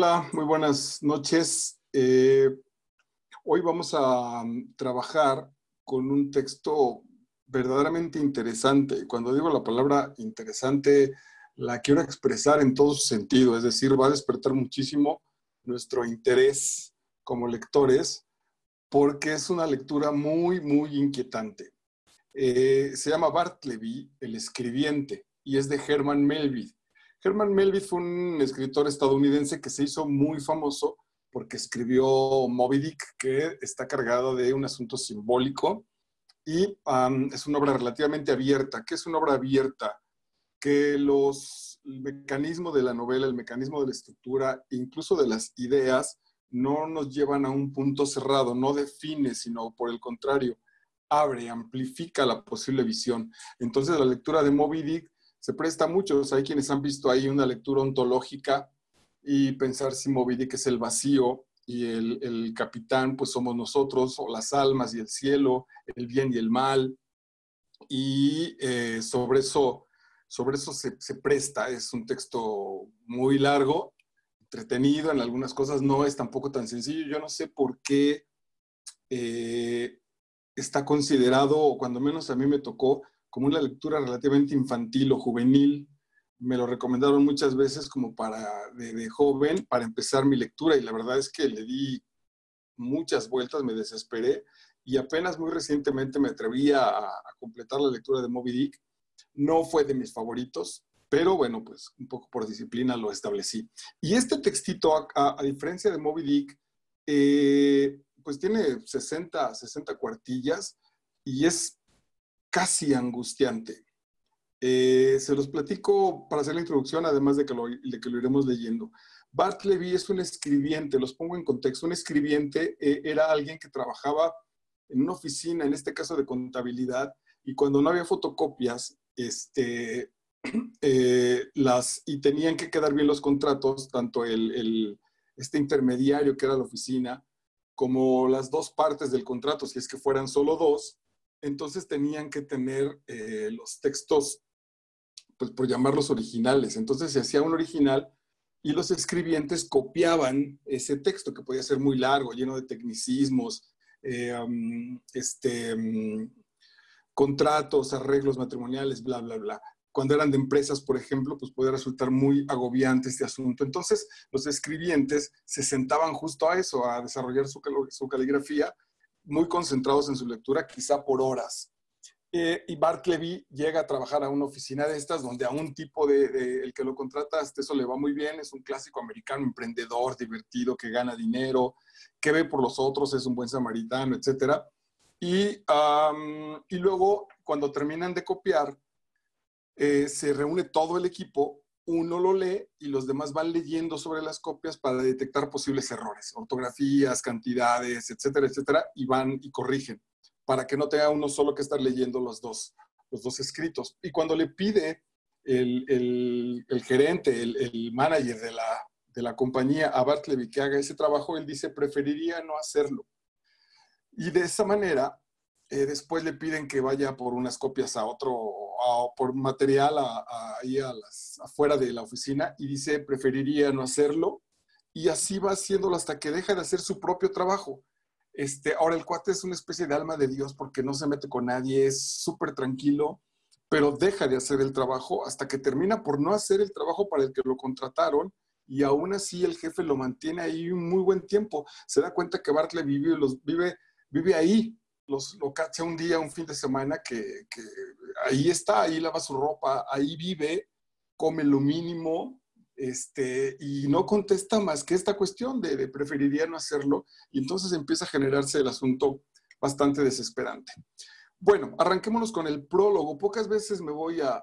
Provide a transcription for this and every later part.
Hola, muy buenas noches. Hoy vamos a trabajar con un texto verdaderamente interesante. Cuando digo la palabra interesante, la quiero expresar en todo su sentido, es decir, va a despertar muchísimo nuestro interés como lectores, porque es una lectura muy inquietante. Se llama Bartleby, el escribiente, y es de Herman Melville. Herman Melville fue un escritor estadounidense que se hizo muy famoso porque escribió Moby Dick, que está cargado de un asunto simbólico y es una obra relativamente abierta. ¿Qué es una obra abierta? Que el mecanismo de la novela, el mecanismo de la estructura, incluso de las ideas, no nos llevan a un punto cerrado, no define, sino por el contrario, abre, amplifica la posible visión. Entonces la lectura de Moby Dick se presta mucho. O sea, hay quienes han visto ahí una lectura ontológica y pensar si Moby Dick es el vacío y el capitán pues somos nosotros, o las almas y el cielo, el bien y el mal. Y sobre eso se presta. Es un texto muy largo, entretenido, en algunas cosas no es tampoco tan sencillo. Yo no sé por qué está considerado, o cuando menos a mí me tocó, como una lectura relativamente infantil o juvenil. Me lo recomendaron muchas veces como de joven, para empezar mi lectura, y la verdad es que le di muchas vueltas, me desesperé, y apenas muy recientemente me atreví a completar la lectura de Moby Dick. No fue de mis favoritos, pero bueno, pues un poco por disciplina lo establecí. Y este textito, a diferencia de Moby Dick, pues tiene 60 cuartillas y es casi angustiante. Se los platico para hacer la introducción, además de que lo iremos leyendo. Bartleby es un escribiente, los pongo en contexto. Un escribiente era alguien que trabajaba en una oficina, en este caso de contabilidad, y cuando no había fotocopias, y tenían que quedar bien los contratos, tanto este intermediario que era la oficina, como las dos partes del contrato, si es que fueran solo dos. Entonces tenían que tener los textos, pues por llamarlos originales. Entonces se hacía un original y los escribientes copiaban ese texto, que podía ser muy largo, lleno de tecnicismos, contratos, arreglos matrimoniales, bla, bla, bla. Cuando eran de empresas, por ejemplo, pues podía resultar muy agobiante este asunto. Entonces, los escribientes se sentaban justo a eso, a desarrollar su caligrafía, muy concentrados en su lectura, quizá por horas. Y Bartleby llega a trabajar a una oficina de estas, donde a un tipo el que lo contrata, hasta eso le va muy bien. Es un clásico americano, emprendedor, divertido, que gana dinero, que ve por los otros, es un buen samaritano, etcétera. Y luego, cuando terminan de copiar, se reúne todo el equipo, uno lo lee y los demás van leyendo sobre las copias para detectar posibles errores, ortografías, cantidades, etcétera, etcétera, y van y corrigen, para que no tenga uno solo que estar leyendo los dos escritos. Y cuando le pide el gerente, el manager de la compañía a Bartleby que haga ese trabajo, él dice, preferiría no hacerlo. Y de esa manera, después le piden que vaya por unas copias por material ahí afuera de la oficina, y dice, preferiría no hacerlo. Y así va haciéndolo hasta que deja de hacer su propio trabajo. Ahora el cuate es una especie de alma de Dios porque no se mete con nadie, es súper tranquilo, pero deja de hacer el trabajo hasta que termina por no hacer el trabajo para el que lo contrataron, y aún así el jefe lo mantiene ahí un muy buen tiempo. Se da cuenta que Bartleby vive ahí, lo cacha un día, un fin de semana, que ahí está, ahí lava su ropa, ahí vive, come lo mínimo, y no contesta más que esta cuestión de preferiría no hacerlo, y entonces empieza a generarse el asunto bastante desesperante. Bueno, arranquémonos con el prólogo. Pocas veces me voy a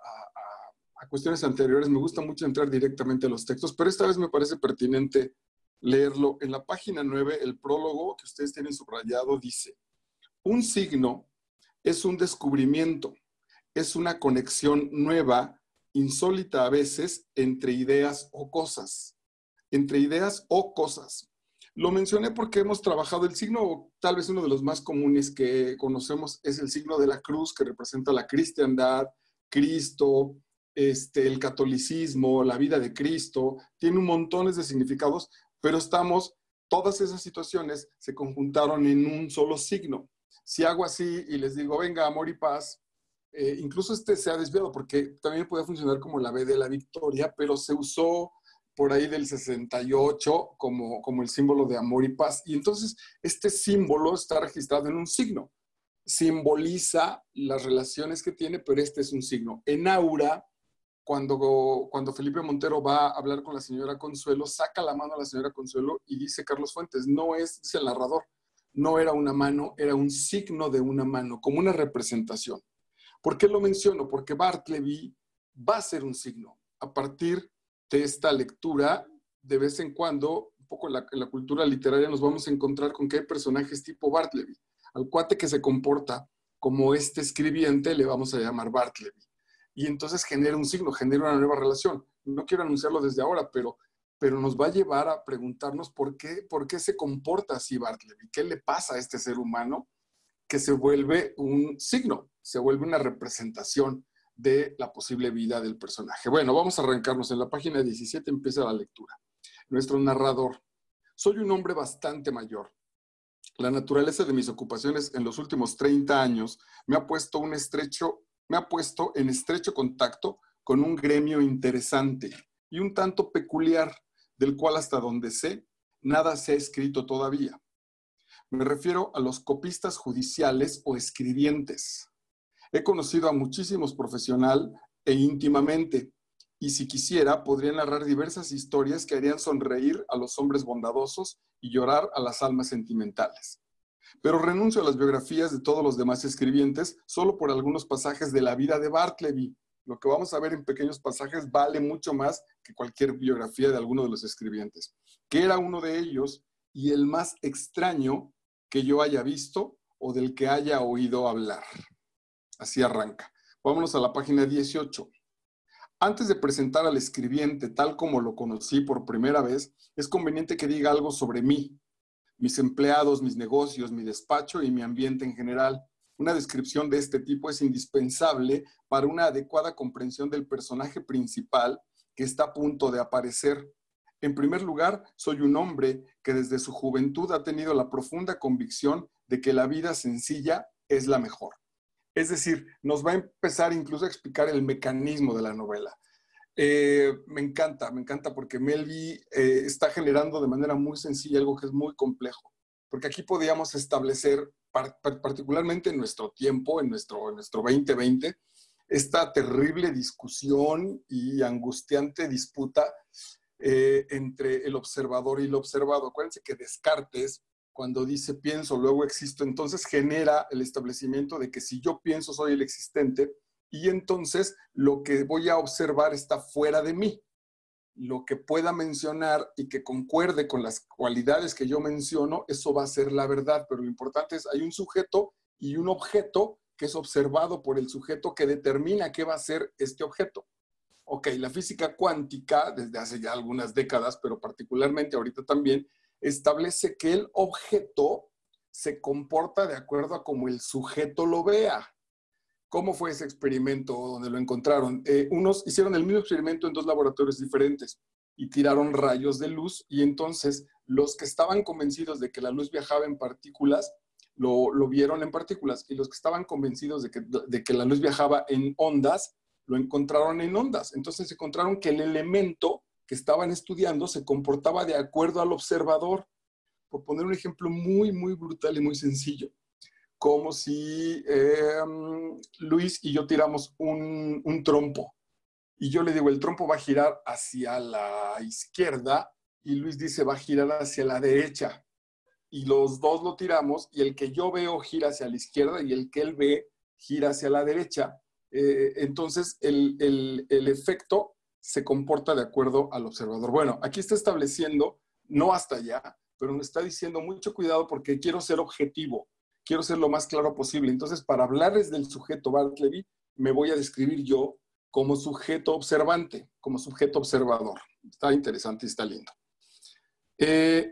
cuestiones anteriores, me gusta mucho entrar directamente a los textos, pero esta vez me parece pertinente leerlo. En la página 9, el prólogo que ustedes tienen subrayado dice: un signo es un descubrimiento, es una conexión nueva, insólita a veces, entre ideas o cosas. Entre ideas o cosas. Lo mencioné porque hemos trabajado el signo, tal vez uno de los más comunes que conocemos es el signo de la cruz, que representa la cristiandad, Cristo, el catolicismo, la vida de Cristo. Tiene un montón de significados, pero todas esas situaciones se conjuntaron en un solo signo. Si hago así y les digo, venga, amor y paz, incluso se ha desviado porque también puede funcionar como la B de la victoria, pero se usó por ahí del 68 como el símbolo de amor y paz. Y entonces este símbolo está registrado en un signo. Simboliza las relaciones que tiene, pero este es un signo. En aura, cuando Felipe Montero va a hablar con la señora Consuelo, saca la mano a la señora Consuelo y dice Carlos Fuentes, dice el narrador, no era una mano, era un signo de una mano, como una representación. ¿Por qué lo menciono? Porque Bartleby va a ser un signo. A partir de esta lectura, de vez en cuando, un poco en la cultura literaria, nos vamos a encontrar con que hay personajes tipo Bartleby. Al cuate que se comporta como este escribiente le vamos a llamar Bartleby. Y entonces genera un signo, genera una nueva relación. No quiero anunciarlo desde ahora, pero nos va a llevar a preguntarnos por qué se comporta así Bartleby. ¿Qué le pasa a este ser humano que se vuelve un signo, se vuelve una representación de la posible vida del personaje? Bueno, vamos a arrancarnos. En la página 17 empieza la lectura. Nuestro narrador. Soy un hombre bastante mayor. La naturaleza de mis ocupaciones en los últimos 30 años me ha puesto en estrecho contacto con un gremio interesante y un tanto peculiar, del cual hasta donde sé, nada se ha escrito todavía. Me refiero a los copistas judiciales o escribientes. He conocido a muchísimos profesional e íntimamente, y si quisiera, podría narrar diversas historias que harían sonreír a los hombres bondadosos y llorar a las almas sentimentales. Pero renuncio a las biografías de todos los demás escribientes solo por algunos pasajes de la vida de Bartleby. Lo que vamos a ver en pequeños pasajes vale mucho más que cualquier biografía de alguno de los escribientes, que era uno de ellos y el más extraño que yo haya visto o del que haya oído hablar. Así arranca. Vámonos a la página 18. Antes de presentar al escribiente tal como lo conocí por primera vez, es conveniente que diga algo sobre mí, mis empleados, mis negocios, mi despacho y mi ambiente en general. Una descripción de este tipo es indispensable para una adecuada comprensión del personaje principal que está a punto de aparecer. En primer lugar, soy un hombre que desde su juventud ha tenido la profunda convicción de que la vida sencilla es la mejor. Es decir, nos va a empezar incluso a explicar el mecanismo de la novela. Me encanta porque Melville está generando de manera muy sencilla algo que es muy complejo. Porque aquí podíamos establecer, particularmente en nuestro tiempo, en nuestro 2020, esta terrible discusión y angustiante disputa entre el observador y lo observado. Acuérdense que Descartes, cuando dice pienso, luego existo, entonces genera el establecimiento de que si yo pienso, soy el existente, y entonces lo que voy a observar está fuera de mí. Lo que pueda mencionar y que concuerde con las cualidades que yo menciono, eso va a ser la verdad, pero lo importante es, hay un sujeto y un objeto que es observado por el sujeto que determina qué va a ser este objeto. Ok, la física cuántica, desde hace ya algunas décadas, pero particularmente ahorita también, establece que el objeto se comporta de acuerdo a cómo el sujeto lo vea. ¿Cómo fue ese experimento donde lo encontraron? Unos hicieron el mismo experimento en dos laboratorios diferentes y tiraron rayos de luz, y entonces los que estaban convencidos de que la luz viajaba en partículas, lo vieron en partículas, y los que estaban convencidos de que la luz viajaba en ondas, lo encontraron en ondas. Entonces encontraron que el elemento que estaban estudiando se comportaba de acuerdo al observador. Por poner un ejemplo muy, muy brutal y muy sencillo, como si Luis y yo tiramos un trompo, y yo le digo, el trompo va a girar hacia la izquierda, y Luis dice, va a girar hacia la derecha, y los dos lo tiramos, y el que yo veo gira hacia la izquierda, y el que él ve gira hacia la derecha. Entonces el efecto se comporta de acuerdo al observador. Bueno, aquí está estableciendo, no hasta allá, pero me está diciendo mucho cuidado porque quiero ser objetivo, quiero ser lo más claro posible. Entonces, para hablarles del sujeto Bartleby, me voy a describir yo como sujeto observante, como sujeto observador. Está interesante y está lindo.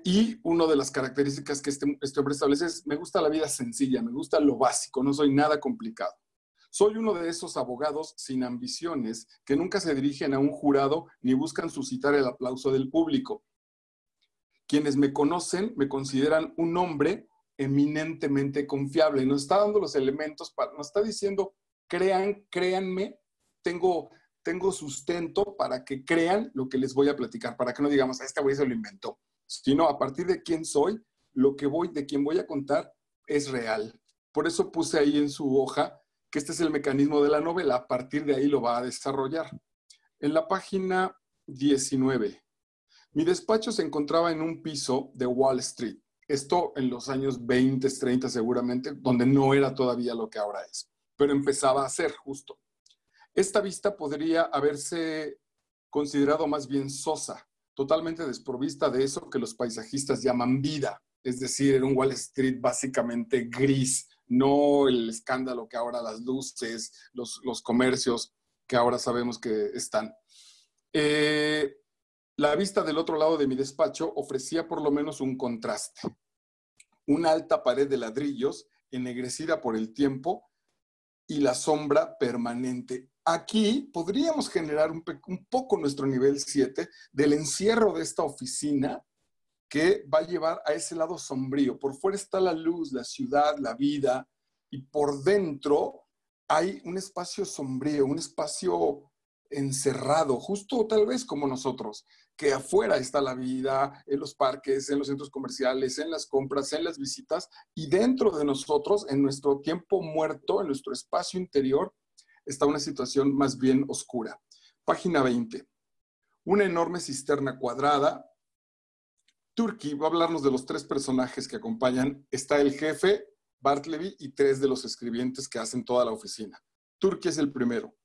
Y una de las características que este hombre establece es, me gusta la vida sencilla, me gusta lo básico, no soy nada complicado. Soy uno de esos abogados sin ambiciones que nunca se dirigen a un jurado ni buscan suscitar el aplauso del público. Quienes me conocen me consideran un hombre eminentemente confiable. Nos está dando los elementos, nos está diciendo, créanme, tengo sustento para que crean lo que les voy a platicar, para que no digamos, este güey se lo inventó, sino a partir de quién soy, de quién voy a contar es real. Por eso puse ahí en su hoja que este es el mecanismo de la novela, a partir de ahí lo va a desarrollar. En la página 19, mi despacho se encontraba en un piso de Wall Street. Esto en los años 20, 30 seguramente, donde no era todavía lo que ahora es, pero empezaba a ser justo. Esta vista podría haberse considerado más bien sosa, totalmente desprovista de eso que los paisajistas llaman vida. Es decir, era un Wall Street básicamente gris, no el escándalo que ahora las luces, los comercios que ahora sabemos que están. La vista del otro lado de mi despacho ofrecía por lo menos un contraste. Una alta pared de ladrillos, ennegrecida por el tiempo, y la sombra permanente. Aquí podríamos generar un poco nuestro nivel 7 del encierro de esta oficina que va a llevar a ese lado sombrío. Por fuera está la luz, la ciudad, la vida, y por dentro hay un espacio sombrío, un espacio encerrado, justo tal vez como nosotros, que afuera está la vida, en los parques, en los centros comerciales, en las compras, en las visitas, y dentro de nosotros, en nuestro tiempo muerto, en nuestro espacio interior, está una situación más bien oscura. Página 20. Una enorme cisterna cuadrada. Turkey va a hablarnos de los tres personajes que acompañan. Está el jefe, Bartleby, y tres de los escribientes que hacen toda la oficina. Turkey es el primero.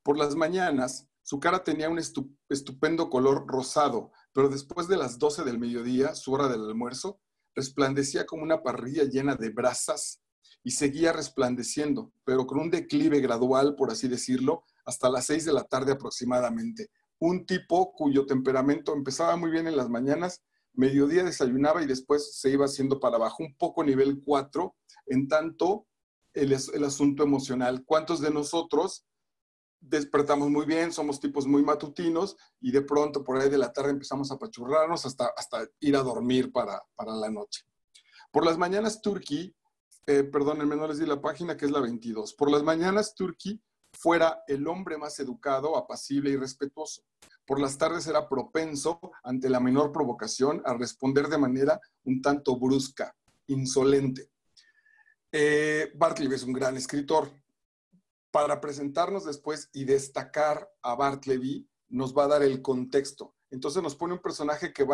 Por las mañanas, su cara tenía un estupendo color rosado, pero después de las 12 del mediodía, su hora del almuerzo, resplandecía como una parrilla llena de brasas y seguía resplandeciendo, pero con un declive gradual, por así decirlo, hasta las 6 de la tarde aproximadamente. Un tipo cuyo temperamento empezaba muy bien en las mañanas, mediodía desayunaba y después se iba haciendo para abajo, un poco nivel 4, en tanto el asunto emocional. ¿Cuántos de nosotros despertamos muy bien, somos tipos muy matutinos y de pronto por ahí de la tarde empezamos a apachurrarnos hasta ir a dormir para la noche? Por las mañanas Turkey, perdónenme, no les di la página, que es la 22. Por las mañanas Turkey fuera el hombre más educado, apacible y respetuoso. Por las tardes era propenso, ante la menor provocación, a responder de manera un tanto brusca, insolente. Bartleby es un gran escritor. Para presentarnos después y destacar a Bartleby, nos va a dar el contexto. Entonces nos pone un personaje que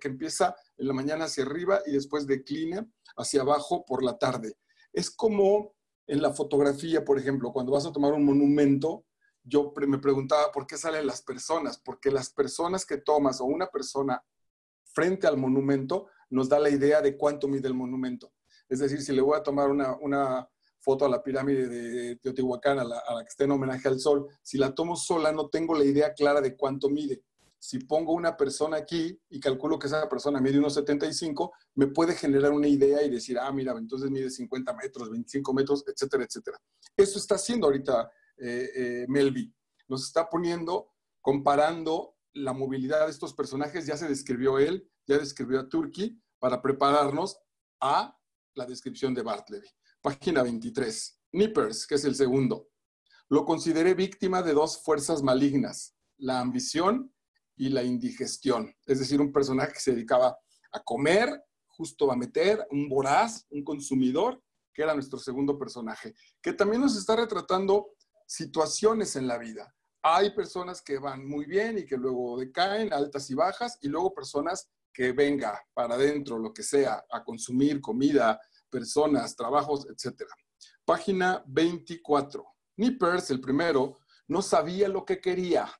empieza en la mañana hacia arriba y después declina hacia abajo por la tarde. Es como en la fotografía, por ejemplo, cuando vas a tomar un monumento, yo me preguntaba por qué salen las personas, porque las personas que tomas o una persona frente al monumento nos da la idea de cuánto mide el monumento. Es decir, si le voy a tomar una foto a la pirámide de Teotihuacán, a la que está en homenaje al sol, si la tomo sola no tengo la idea clara de cuánto mide. Si pongo una persona aquí y calculo que esa persona mide unos 75, me puede generar una idea y decir, mira, entonces mide 50 metros, 25 metros, etcétera, etcétera. Eso está haciendo ahorita Melby. Nos está poniendo, comparando la movilidad de estos personajes. Ya se describió él, ya describió a Turkey, para prepararnos a la descripción de Bartleby. Página 23. Nippers, que es el segundo. Lo consideré víctima de dos fuerzas malignas, la ambición y la indigestión. Es decir, un personaje que se dedicaba a comer, justo a meter, un voraz, un consumidor, que era nuestro segundo personaje, que también nos está retratando situaciones en la vida. Hay personas que van muy bien y que luego decaen, altas y bajas, y luego personas que venga para adentro, lo que sea, a consumir comida, personas, trabajos, etc. Página 24. Nippers, el primero, no sabía lo que quería.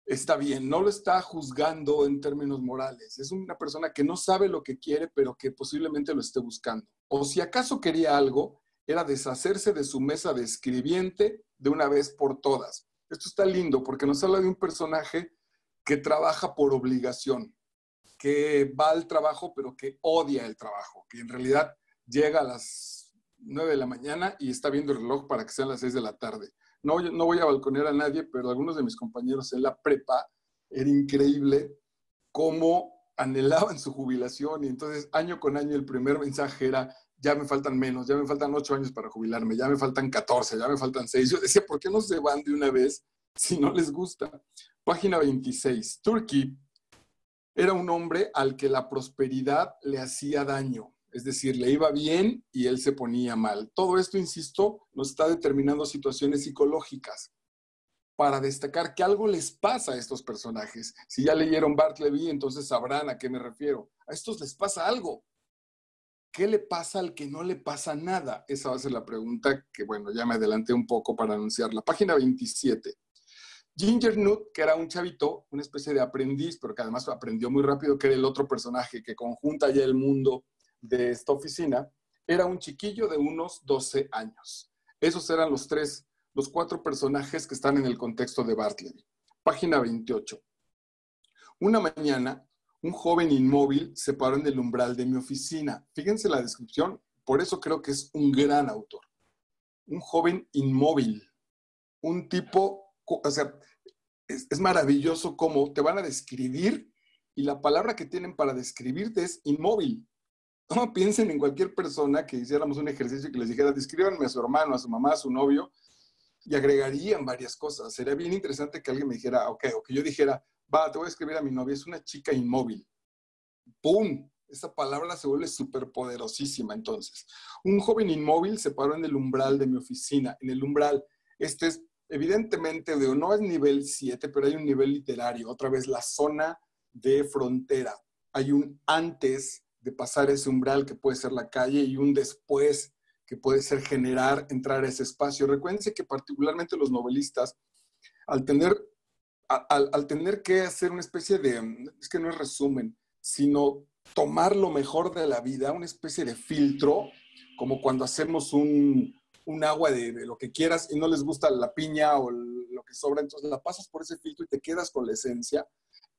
Está bien, no lo está juzgando en términos morales. Es una persona que no sabe lo que quiere, pero que posiblemente lo esté buscando. O si acaso quería algo, era deshacerse de su mesa de escribiente de una vez por todas. Esto está lindo porque nos habla de un personaje que trabaja por obligación, que va al trabajo, pero que odia el trabajo, que en realidad llega a las 9 de la mañana y está viendo el reloj para que sean las 6 de la tarde. No voy a balconear a nadie, pero algunos de mis compañeros en la prepa, era increíble cómo anhelaban su jubilación y entonces año con año el primer mensaje era, ya me faltan menos, ya me faltan 8 años para jubilarme, ya me faltan 14, ya me faltan 6. Yo decía, ¿por qué no se van de una vez si no les gusta? Página 26. Turkey era un hombre al que la prosperidad le hacía daño. Es decir, le iba bien y él se ponía mal. Todo esto, insisto, nos está determinando situaciones psicológicas para destacar que algo les pasa a estos personajes. Si ya leyeron Bartleby, entonces sabrán a qué me refiero. A estos les pasa algo. ¿Qué le pasa al que no le pasa nada? Esa va a ser la pregunta que, bueno, ya me adelanté un poco para anunciarla. Página 27. Ginger Nut, que era un chavito, una especie de aprendiz, pero que además aprendió muy rápido, que era el otro personaje que conjunta ya el mundo de esta oficina, era un chiquillo de unos 12 años. Esos eran los 4 personajes que están en el contexto de Bartleby. Página 28. Una mañana, un joven inmóvil se paró en el umbral de mi oficina. Fíjense la descripción, por eso creo que es un gran autor. Un joven inmóvil, un tipo, o sea, es maravilloso cómo te van a describir y la palabra que tienen para describirte es inmóvil. No piensen en cualquier persona que hiciéramos un ejercicio que les dijera, descríbanme a su hermano, a su mamá, a su novio, y agregarían varias cosas. Sería bien interesante que alguien me dijera, ok, o que yo dijera, va, te voy a escribir a mi novia, es una chica inmóvil. ¡Pum! Esa palabra se vuelve súper poderosísima entonces. Un joven inmóvil se paró en el umbral de mi oficina, en el umbral. Este es evidentemente, no es nivel 7, pero hay un nivel literario. Otra vez, la zona de frontera. Hay un antes de pasar ese umbral que puede ser la calle y un después que puede ser entrar a ese espacio. Recuérdense que particularmente los novelistas, al tener que hacer una especie de, es que no es resumen, sino tomar lo mejor de la vida, una especie de filtro, como cuando hacemos un agua de lo que quieras y no les gusta la piña o lo que sobra, entonces la pasas por ese filtro y te quedas con la esencia.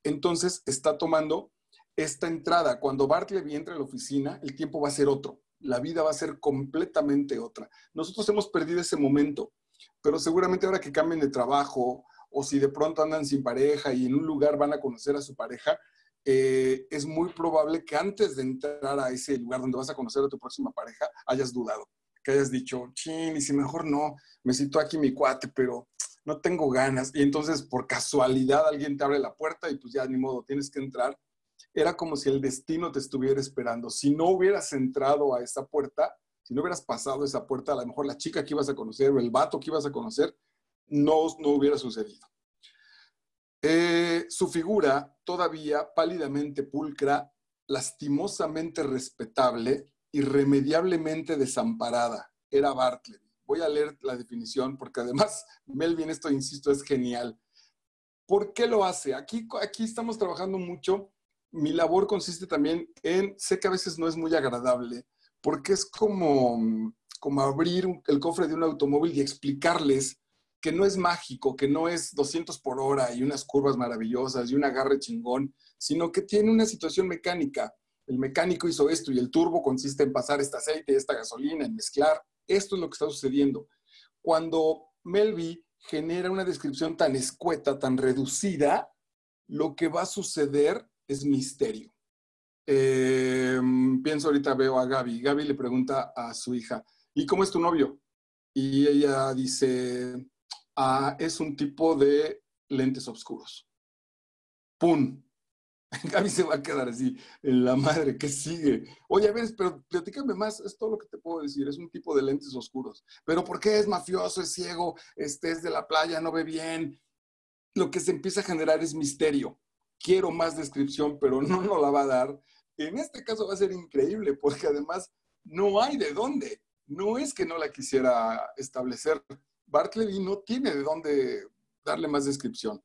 Entonces está tomando esta entrada. Cuando Bartleby entra a la oficina, el tiempo va a ser otro. La vida va a ser completamente otra. Nosotros hemos perdido ese momento, pero seguramente ahora que cambien de trabajo o si de pronto andan sin pareja y en un lugar van a conocer a su pareja, es muy probable que antes de entrar a ese lugar donde vas a conocer a tu próxima pareja, hayas dudado, que hayas dicho, chin, y si mejor no, me citó aquí mi cuate, pero no tengo ganas. Y entonces, por casualidad, alguien te abre la puerta y pues ya ni modo, tienes que entrar. Era como si el destino te estuviera esperando. Si no hubieras entrado a esa puerta, si no hubieras pasado esa puerta, a lo mejor la chica que ibas a conocer o el vato que ibas a conocer, no hubiera sucedido. Su figura, todavía pálidamente pulcra, lastimosamente respetable, irremediablemente desamparada, era Bartleby. Voy a leer la definición porque además, Melvin, esto, insisto, es genial. ¿Por qué lo hace? Aquí estamos trabajando mucho. Mi labor consiste también sé que a veces no es muy agradable, porque es como abrir el cofre de un automóvil y explicarles que no es mágico, que no es 200 por hora y unas curvas maravillosas y un agarre chingón, sino que tiene una situación mecánica. El mecánico hizo esto y el turbo consiste en pasar este aceite y esta gasolina, en mezclar. Esto es lo que está sucediendo. Cuando Melvin genera una descripción tan escueta, tan reducida, lo que va a suceder es misterio. Pienso ahorita, veo a Gaby. Gaby le pregunta a su hija, ¿y cómo es tu novio? Y ella dice, es un tipo de lentes oscuros. ¡Pum! Gaby se va a quedar así, en la madre, ¿qué sigue? Oye, a ver, pero platícame más, es todo lo que te puedo decir, es un tipo de lentes oscuros. ¿Pero por qué es mafioso, es ciego, es de la playa, no ve bien? Lo que se empieza a generar es misterio. Quiero más descripción, pero no la va a dar. En este caso va a ser increíble, porque además no hay de dónde. No es que no la quisiera establecer. Bartleby no tiene de dónde darle más descripción.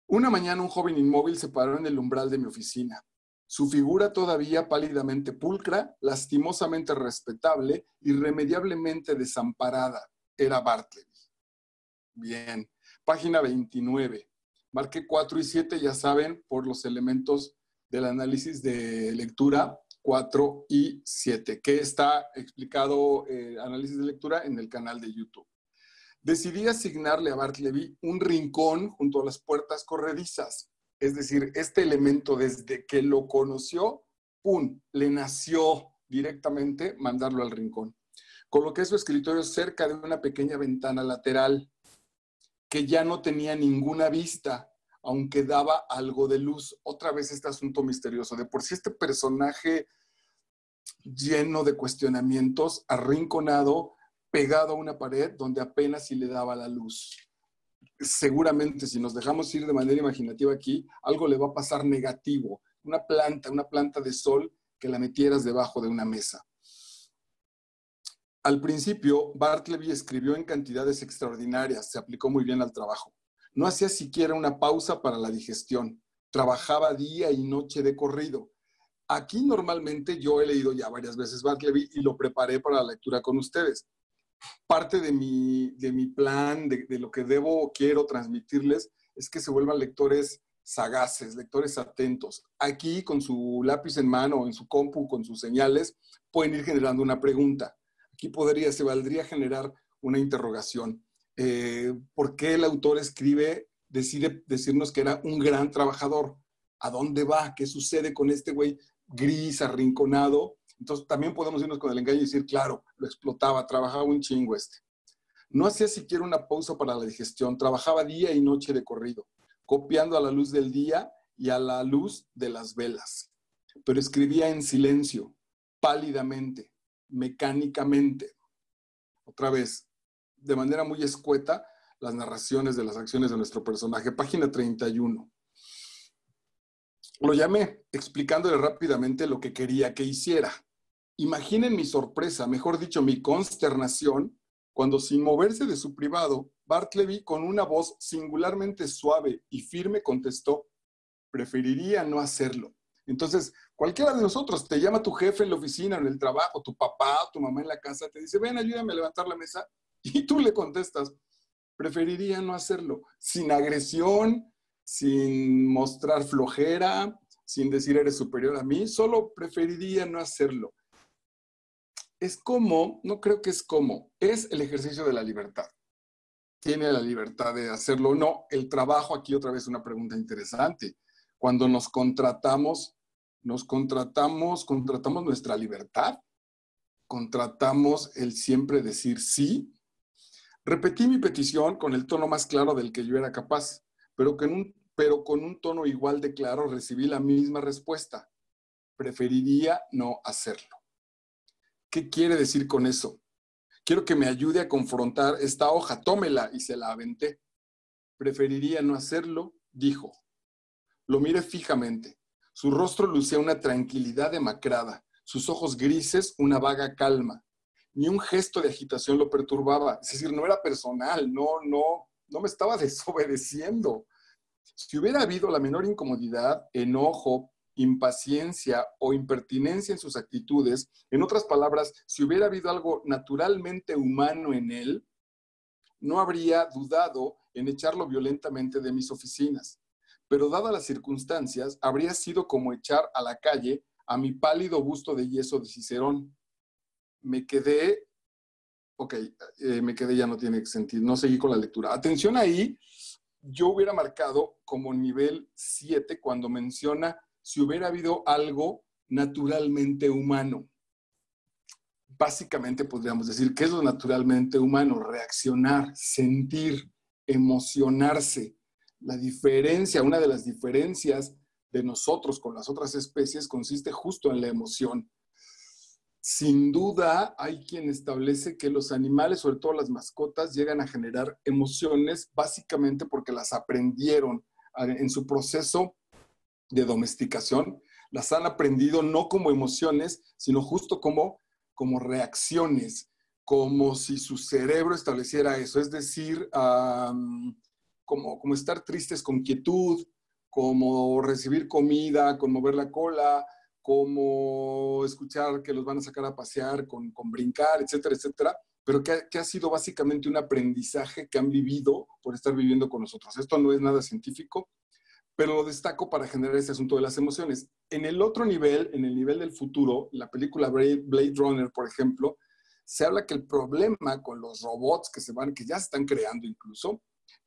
Una mañana un joven inmóvil se paró en el umbral de mi oficina. Su figura todavía pálidamente pulcra, lastimosamente respetable, irremediablemente desamparada. Era Bartleby. Bien. Página 29. Marqué 4 y 7, ya saben, por los elementos del análisis de lectura 4 y 7, que está explicado análisis de lectura en el canal de YouTube. Decidí asignarle a Bartleby un rincón junto a las puertas corredizas. Es decir, este elemento desde que lo conoció, ¡pum!, le nació directamente mandarlo al rincón. Coloqué su escritorio cerca de una pequeña ventana lateral que ya no tenía ninguna vista, aunque daba algo de luz. Otra vez este asunto misterioso. De por sí este personaje lleno de cuestionamientos, arrinconado, pegado a una pared donde apenas si le daba la luz. Seguramente si nos dejamos ir de manera imaginativa aquí, algo le va a pasar negativo. Una planta de sol que la metieras debajo de una mesa. Al principio, Bartleby escribió en cantidades extraordinarias, se aplicó muy bien al trabajo. No hacía siquiera una pausa para la digestión. Trabajaba día y noche de corrido. Aquí normalmente yo he leído ya varias veces Bartleby y lo preparé para la lectura con ustedes. Parte de mi plan, de lo que quiero transmitirles, es que se vuelvan lectores sagaces, lectores atentos. Aquí, con su lápiz en mano o en su compu, con sus señales, pueden ir generando una pregunta. Aquí se valdría generar una interrogación. ¿Por qué el autor decide decirnos que era un gran trabajador? ¿A dónde va? ¿Qué sucede con este güey gris, arrinconado? Entonces también podemos irnos con el engaño y decir, claro, lo explotaba, trabajaba un chingo este. No hacía siquiera una pausa para la digestión, trabajaba día y noche de corrido, copiando a la luz del día y a la luz de las velas. Pero escribía en silencio, pálidamente, mecánicamente. Otra vez, de manera muy escueta, las narraciones de las acciones de nuestro personaje. Página 31. Lo llamé, explicándole rápidamente lo que quería que hiciera. Imaginen mi sorpresa, mejor dicho, mi consternación, cuando sin moverse de su privado, Bartleby, con una voz singularmente suave y firme, contestó, preferiría no hacerlo. Entonces, cualquiera de nosotros, te llama tu jefe en la oficina, en el trabajo, tu papá, tu mamá en la casa, te dice, ven, ayúdame a levantar la mesa, y tú le contestas, preferiría no hacerlo, sin agresión, sin mostrar flojera, sin decir eres superior a mí, solo preferiría no hacerlo. Es el ejercicio de la libertad. Tiene la libertad de hacerlo o no. El trabajo, aquí otra vez una pregunta interesante. Cuando contratamos nuestra libertad, contratamos el siempre decir sí. Repetí mi petición con el tono más claro del que yo era capaz, pero con un tono igual de claro recibí la misma respuesta. Preferiría no hacerlo. ¿Qué quiere decir con eso? Quiero que me ayude a confrontar esta hoja. Tómela, y se la aventé. Preferiría no hacerlo, dijo. Lo miré fijamente. Su rostro lucía una tranquilidad demacrada, sus ojos grises una vaga calma. Ni un gesto de agitación lo perturbaba. Es decir, no era personal, no me estaba desobedeciendo. Si hubiera habido la menor incomodidad, enojo, impaciencia o impertinencia en sus actitudes, en otras palabras, si hubiera habido algo naturalmente humano en él, no habría dudado en echarlo violentamente de mis oficinas. Pero dadas las circunstancias, habría sido como echar a la calle a mi pálido busto de yeso de Cicerón. Me quedé, ya no tiene sentido, no seguí con la lectura. Atención ahí, yo hubiera marcado como nivel 7 cuando menciona si hubiera habido algo naturalmente humano. Básicamente podríamos decir, ¿qué es lo naturalmente humano? Reaccionar, sentir, emocionarse. La diferencia, una de las diferencias de nosotros con las otras especies consiste justo en la emoción. Sin duda, hay quien establece que los animales, sobre todo las mascotas, llegan a generar emociones básicamente porque las aprendieron en su proceso de domesticación. Las han aprendido no como emociones, sino justo como reacciones, como si su cerebro estableciera eso. Es decir, como estar tristes con quietud, como recibir comida, con mover la cola, como escuchar que los van a sacar a pasear con brincar, etcétera, etcétera, pero que ha sido básicamente un aprendizaje que han vivido por estar viviendo con nosotros. Esto no es nada científico, pero lo destaco para generar ese asunto de las emociones. En el otro nivel, en el nivel del futuro, la película Blade Runner, por ejemplo, se habla que el problema con los robots que ya se están creando incluso,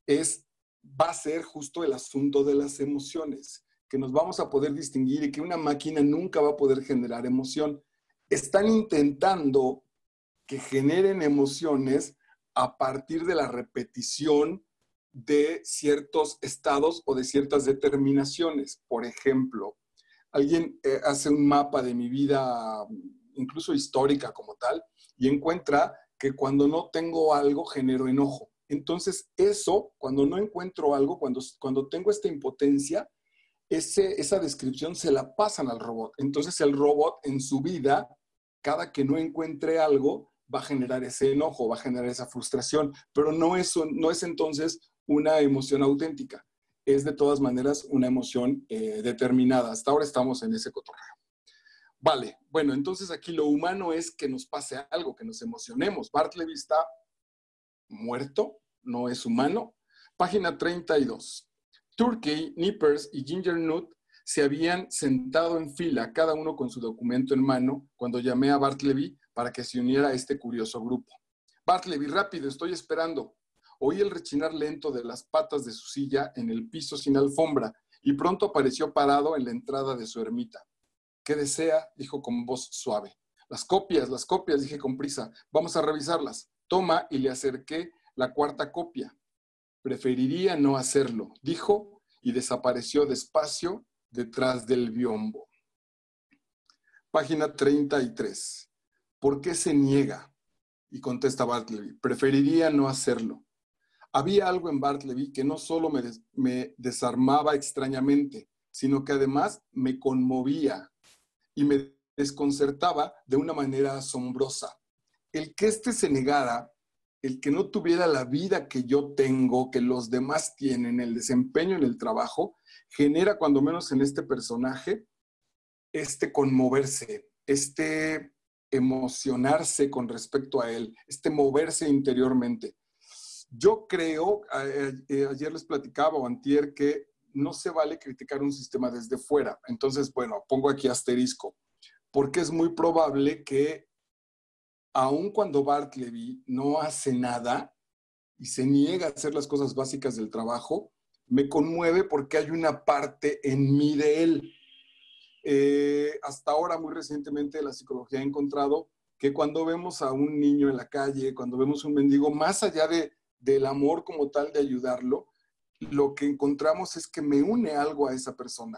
es va a ser justo el asunto de las emociones, que nos vamos a poder distinguir y que una máquina nunca va a poder generar emoción. Están intentando que generen emociones a partir de la repetición de ciertos estados o de ciertas determinaciones. Por ejemplo, alguien hace un mapa de mi vida, incluso histórica como tal, y encuentra que cuando no tengo algo genero enojo. Entonces eso, cuando no encuentro algo, cuando tengo esta impotencia, esa descripción se la pasan al robot. Entonces el robot en su vida, cada que no encuentre algo, va a generar ese enojo, va a generar esa frustración, pero no es entonces una emoción auténtica. Es de todas maneras una emoción determinada. Hasta ahora estamos en ese cotorreo. Vale, bueno, entonces aquí lo humano es que nos pase algo, que nos emocionemos. Bartleby está muerto, no es humano. Página 32. Turkey, Nippers y Ginger Nut se habían sentado en fila, cada uno con su documento en mano, cuando llamé a Bartleby para que se uniera a este curioso grupo. Bartleby, rápido, estoy esperando. Oí el rechinar lento de las patas de su silla en el piso sin alfombra y pronto apareció parado en la entrada de su ermita. ¿Qué desea? Dijo con voz suave. Las copias, dije con prisa. Vamos a revisarlas. Toma, y le acerqué la cuarta copia. Preferiría no hacerlo, dijo, y desapareció despacio detrás del biombo. Página 33. ¿Por qué se niega? Y contesta Bartleby. Preferiría no hacerlo. Había algo en Bartleby que no solo me desarmaba extrañamente, sino que además me conmovía y me desconcertaba de una manera asombrosa. El que éste se negara, el que no tuviera la vida que yo tengo, que los demás tienen, el desempeño en el trabajo, genera, cuando menos en este personaje, este conmoverse, este emocionarse con respecto a él, este moverse interiormente. Yo creo, ayer les platicaba o antier, que no se vale criticar un sistema desde fuera. Entonces, bueno, pongo aquí asterisco, porque es muy probable que aun cuando Bartleby no hace nada y se niega a hacer las cosas básicas del trabajo, me conmueve porque hay una parte en mí de él. Hasta ahora, muy recientemente, la psicología ha encontrado que cuando vemos a un niño en la calle, cuando vemos a un mendigo, más allá del amor como tal de ayudarlo, lo que encontramos es que me une algo a esa persona.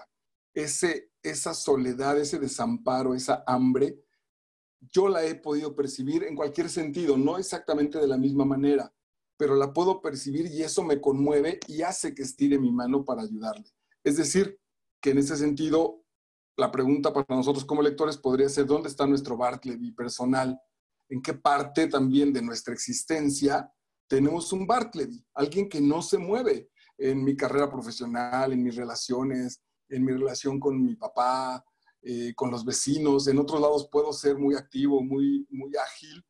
Esa soledad, ese desamparo, esa hambre, yo la he podido percibir en cualquier sentido, no exactamente de la misma manera, pero la puedo percibir y eso me conmueve y hace que estire mi mano para ayudarle. Es decir, que en ese sentido, la pregunta para nosotros como lectores podría ser, ¿dónde está nuestro Bartleby personal? ¿En qué parte también de nuestra existencia tenemos un Bartleby? Alguien que no se mueve en mi carrera profesional, en mis relaciones, en mi relación con mi papá, con los vecinos. En otros lados puedo ser muy activo, muy ágil,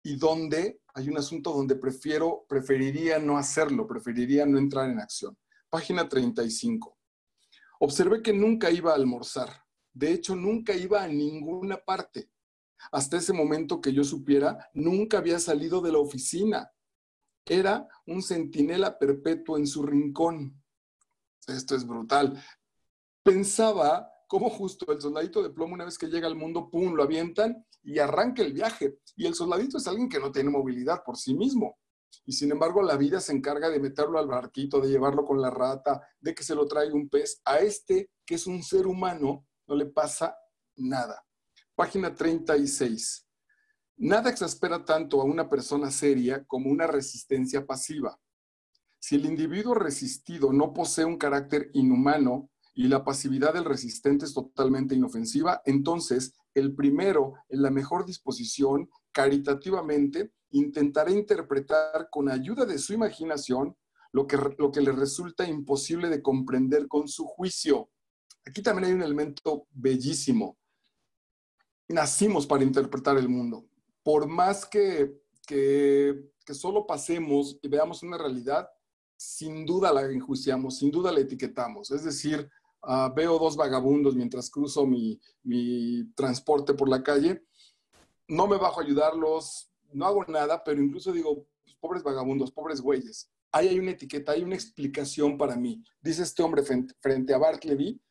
y donde hay un asunto donde preferiría no hacerlo, preferiría no entrar en acción. Página 35. Observé que nunca iba a almorzar. De hecho, nunca iba a ninguna parte. Hasta ese momento que yo supiera, nunca había salido de la oficina. Era un centinela perpetuo en su rincón. Esto es brutal. Pensaba cómo justo el soldadito de plomo, una vez que llega al mundo, pum, lo avientan y arranca el viaje. Y el soldadito es alguien que no tiene movilidad por sí mismo. Y sin embargo, la vida se encarga de meterlo al barquito, de llevarlo con la rata, de que se lo traiga un pez. A este, que es un ser humano, no le pasa nada. Página 36. Nada exaspera tanto a una persona seria como una resistencia pasiva. Si el individuo resistido no posee un carácter inhumano y la pasividad del resistente es totalmente inofensiva, entonces el primero, en la mejor disposición, caritativamente, intentará interpretar con ayuda de su imaginación lo que le resulta imposible de comprender con su juicio. Aquí también hay un elemento bellísimo. Nacimos para interpretar el mundo. Por más que solo pasemos y veamos una realidad, sin duda la enjuiciamos, sin duda la etiquetamos. Es decir, veo dos vagabundos mientras cruzo mi transporte por la calle, no me bajo a ayudarlos, no hago nada, pero incluso digo, pues, pobres vagabundos, pobres güeyes. ahí hay una etiqueta, hay una explicación para mí. Dice este hombre frente a Bartleby,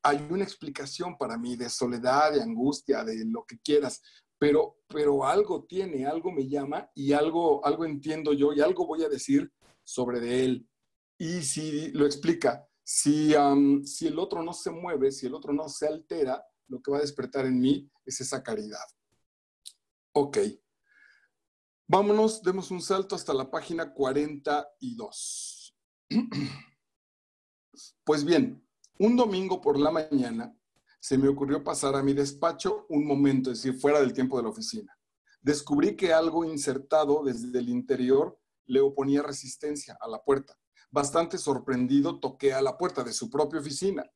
hay una explicación para mí de soledad, de angustia, de lo que quieras, pero algo tiene, algo me llama y algo entiendo yo y algo voy a decir sobre de él. Y si lo explica, si el otro no se mueve, si el otro no se altera, lo que va a despertar en mí es esa caridad. Ok. Vámonos, demos un salto hasta la página 42. Pues bien, un domingo por la mañana se me ocurrió pasar a mi despacho un momento, es decir, fuera del tiempo de la oficina. Descubrí que algo insertado desde el interior le oponía resistencia a la puerta. Bastante sorprendido, toqué a la puerta de su propia oficina.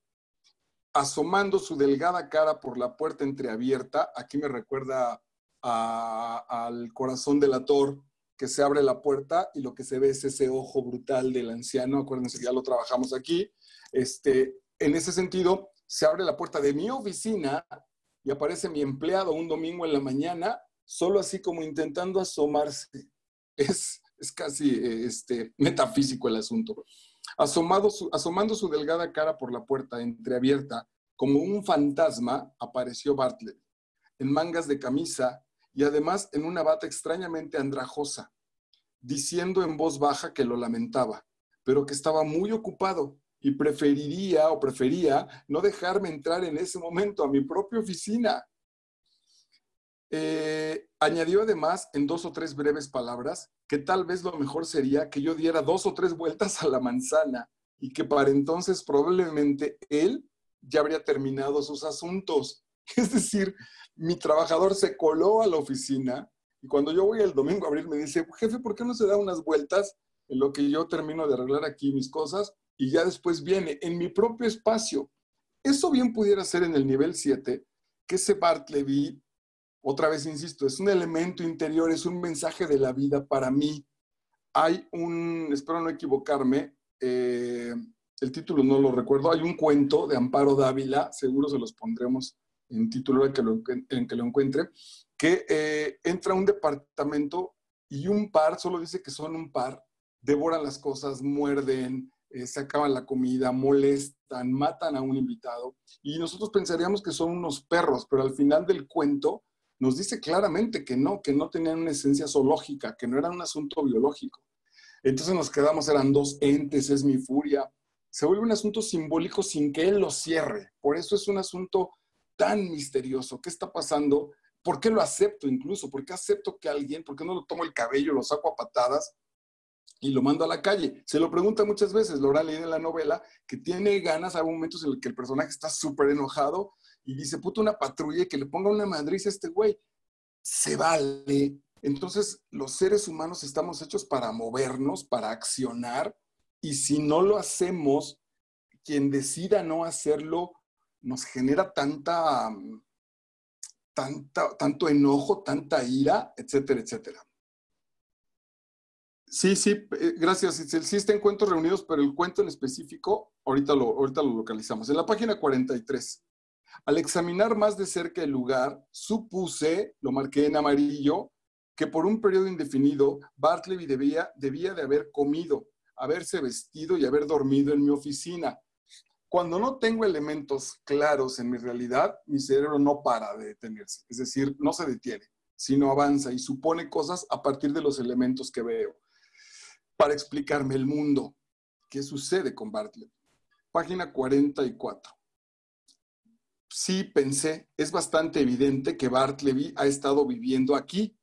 Asomando su delgada cara por la puerta entreabierta, aquí me recuerda al corazón delator, que se abre la puerta y lo que se ve es ese ojo brutal del anciano. Acuérdense que ya lo trabajamos aquí. En ese sentido, se abre la puerta de mi oficina y aparece mi empleado un domingo en la mañana, solo así como intentando asomarse. Es casi metafísico el asunto. Asomando su delgada cara por la puerta entreabierta, como un fantasma, apareció Bartleby, en mangas de camisa y además en una bata extrañamente andrajosa, diciendo en voz baja que lo lamentaba, pero que estaba muy ocupado y prefería no dejarme entrar en ese momento a mi propia oficina. Añadió además en 2 o 3 breves palabras que tal vez lo mejor sería que yo diera 2 o 3 vueltas a la manzana y que para entonces probablemente él ya habría terminado sus asuntos. Es decir, mi trabajador se coló a la oficina y cuando yo voy el domingo a abrir me dice, jefe, ¿por qué no se da unas vueltas en lo que yo termino de arreglar aquí mis cosas y ya después viene en mi propio espacio? Eso bien pudiera ser en el nivel 7, que ese Bartleby, otra vez insisto, es un elemento interior, es un mensaje de la vida para mí. Hay espero no equivocarme, el título no lo recuerdo, hay un cuento de Amparo Dávila, seguro se los pondremos en título en que lo encuentre, que entra a un departamento y un par, solo dice que son un par, devoran las cosas, muerden, se acaban la comida, molestan, matan a un invitado y nosotros pensaríamos que son unos perros, pero al final del cuento nos dice claramente que no tenían una esencia zoológica, que no era un asunto biológico. Entonces nos quedamos, eran 2 entes, es mi furia. Se vuelve un asunto simbólico sin que él lo cierre. Por eso es un asunto tan misterioso. ¿Qué está pasando? ¿Por qué lo acepto incluso? ¿Por qué acepto que alguien, por qué no lo tomo el cabello, lo saco a patadas y lo mando a la calle? Se lo pregunta muchas veces, lo habrá leído en la novela, que tiene ganas, hay momentos en los que el personaje está súper enojado y dice, puta, una patrulla y que le ponga una madriz a este güey. Se vale. Entonces, los seres humanos estamos hechos para movernos, para accionar, y si no lo hacemos, quien decida no hacerlo nos genera tanto enojo, tanta ira, etcétera, etcétera. Sí, gracias. Sí está en Cuentos Reunidos, pero el cuento en específico, ahorita lo localizamos. En la página 43. Al examinar más de cerca el lugar, supuse, lo marqué en amarillo, que por un periodo indefinido Bartleby debía de haber comido, haberse vestido y haber dormido en mi oficina. Cuando no tengo elementos claros en mi realidad, mi cerebro no para de detenerse. Es decir, no se detiene, sino avanza y supone cosas a partir de los elementos que veo para explicarme el mundo. ¿Qué sucede con Bartleby? Página 44. Sí, pensé, es bastante evidente que Bartleby ha estado viviendo aquí,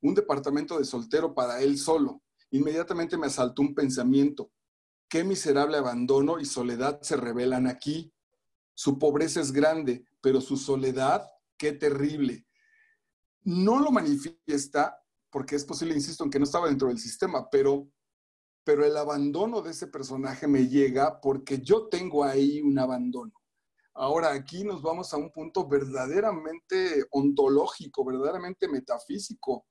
un departamento de soltero para él solo. Inmediatamente me asaltó un pensamiento. Qué miserable abandono y soledad se revelan aquí. Su pobreza es grande, pero su soledad, qué terrible. No lo manifiesta porque es posible, insisto, en que no estaba dentro del sistema, pero el abandono de ese personaje me llega porque yo tengo ahí un abandono. Ahora aquí nos vamos a un punto verdaderamente ontológico, verdaderamente metafísico.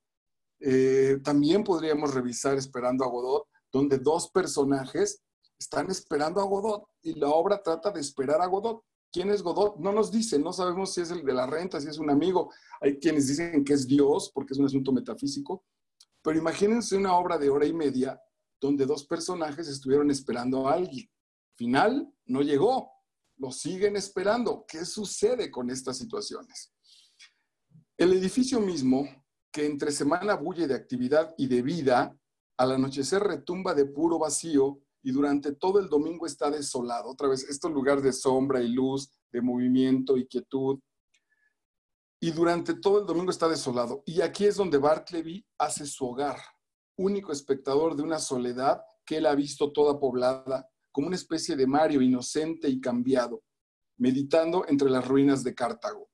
También podríamos revisar Esperando a Godot, donde 2 personajes están esperando a Godot y la obra trata de esperar a Godot. ¿Quién es Godot? No nos dice, no sabemos si es el de la renta, si es un amigo. Hay quienes dicen que es Dios porque es un asunto metafísico, pero imagínense una obra de hora y media donde dos personajes estuvieron esperando a alguien. Final, no llegó. Lo siguen esperando. ¿Qué sucede con estas situaciones? El edificio mismo, que entre semana bulle de actividad y de vida, al anochecer retumba de puro vacío y durante todo el domingo está desolado. Otra vez, estos lugares de sombra y luz, de movimiento y quietud. Y durante todo el domingo está desolado. Y aquí es donde Bartleby hace su hogar, único espectador de una soledad que él ha visto toda poblada, como una especie de Mario inocente y cambiado, meditando entre las ruinas de Cartago.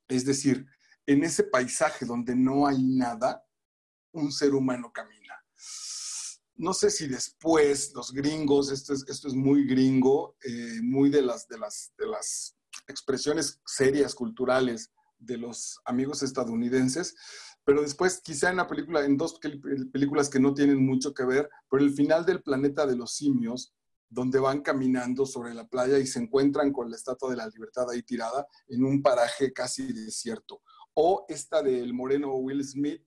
Es decir, en ese paisaje donde no hay nada, un ser humano camina. No sé si después los gringos, esto es muy gringo, muy de las expresiones serias, culturales de los amigos estadounidenses, pero después quizá en la película, en dos películas que no tienen mucho que ver, pero el final del Planeta de los Simios, donde van caminando sobre la playa y se encuentran con la Estatua de la Libertad ahí tirada en un paraje casi desierto. O esta del moreno Will Smith,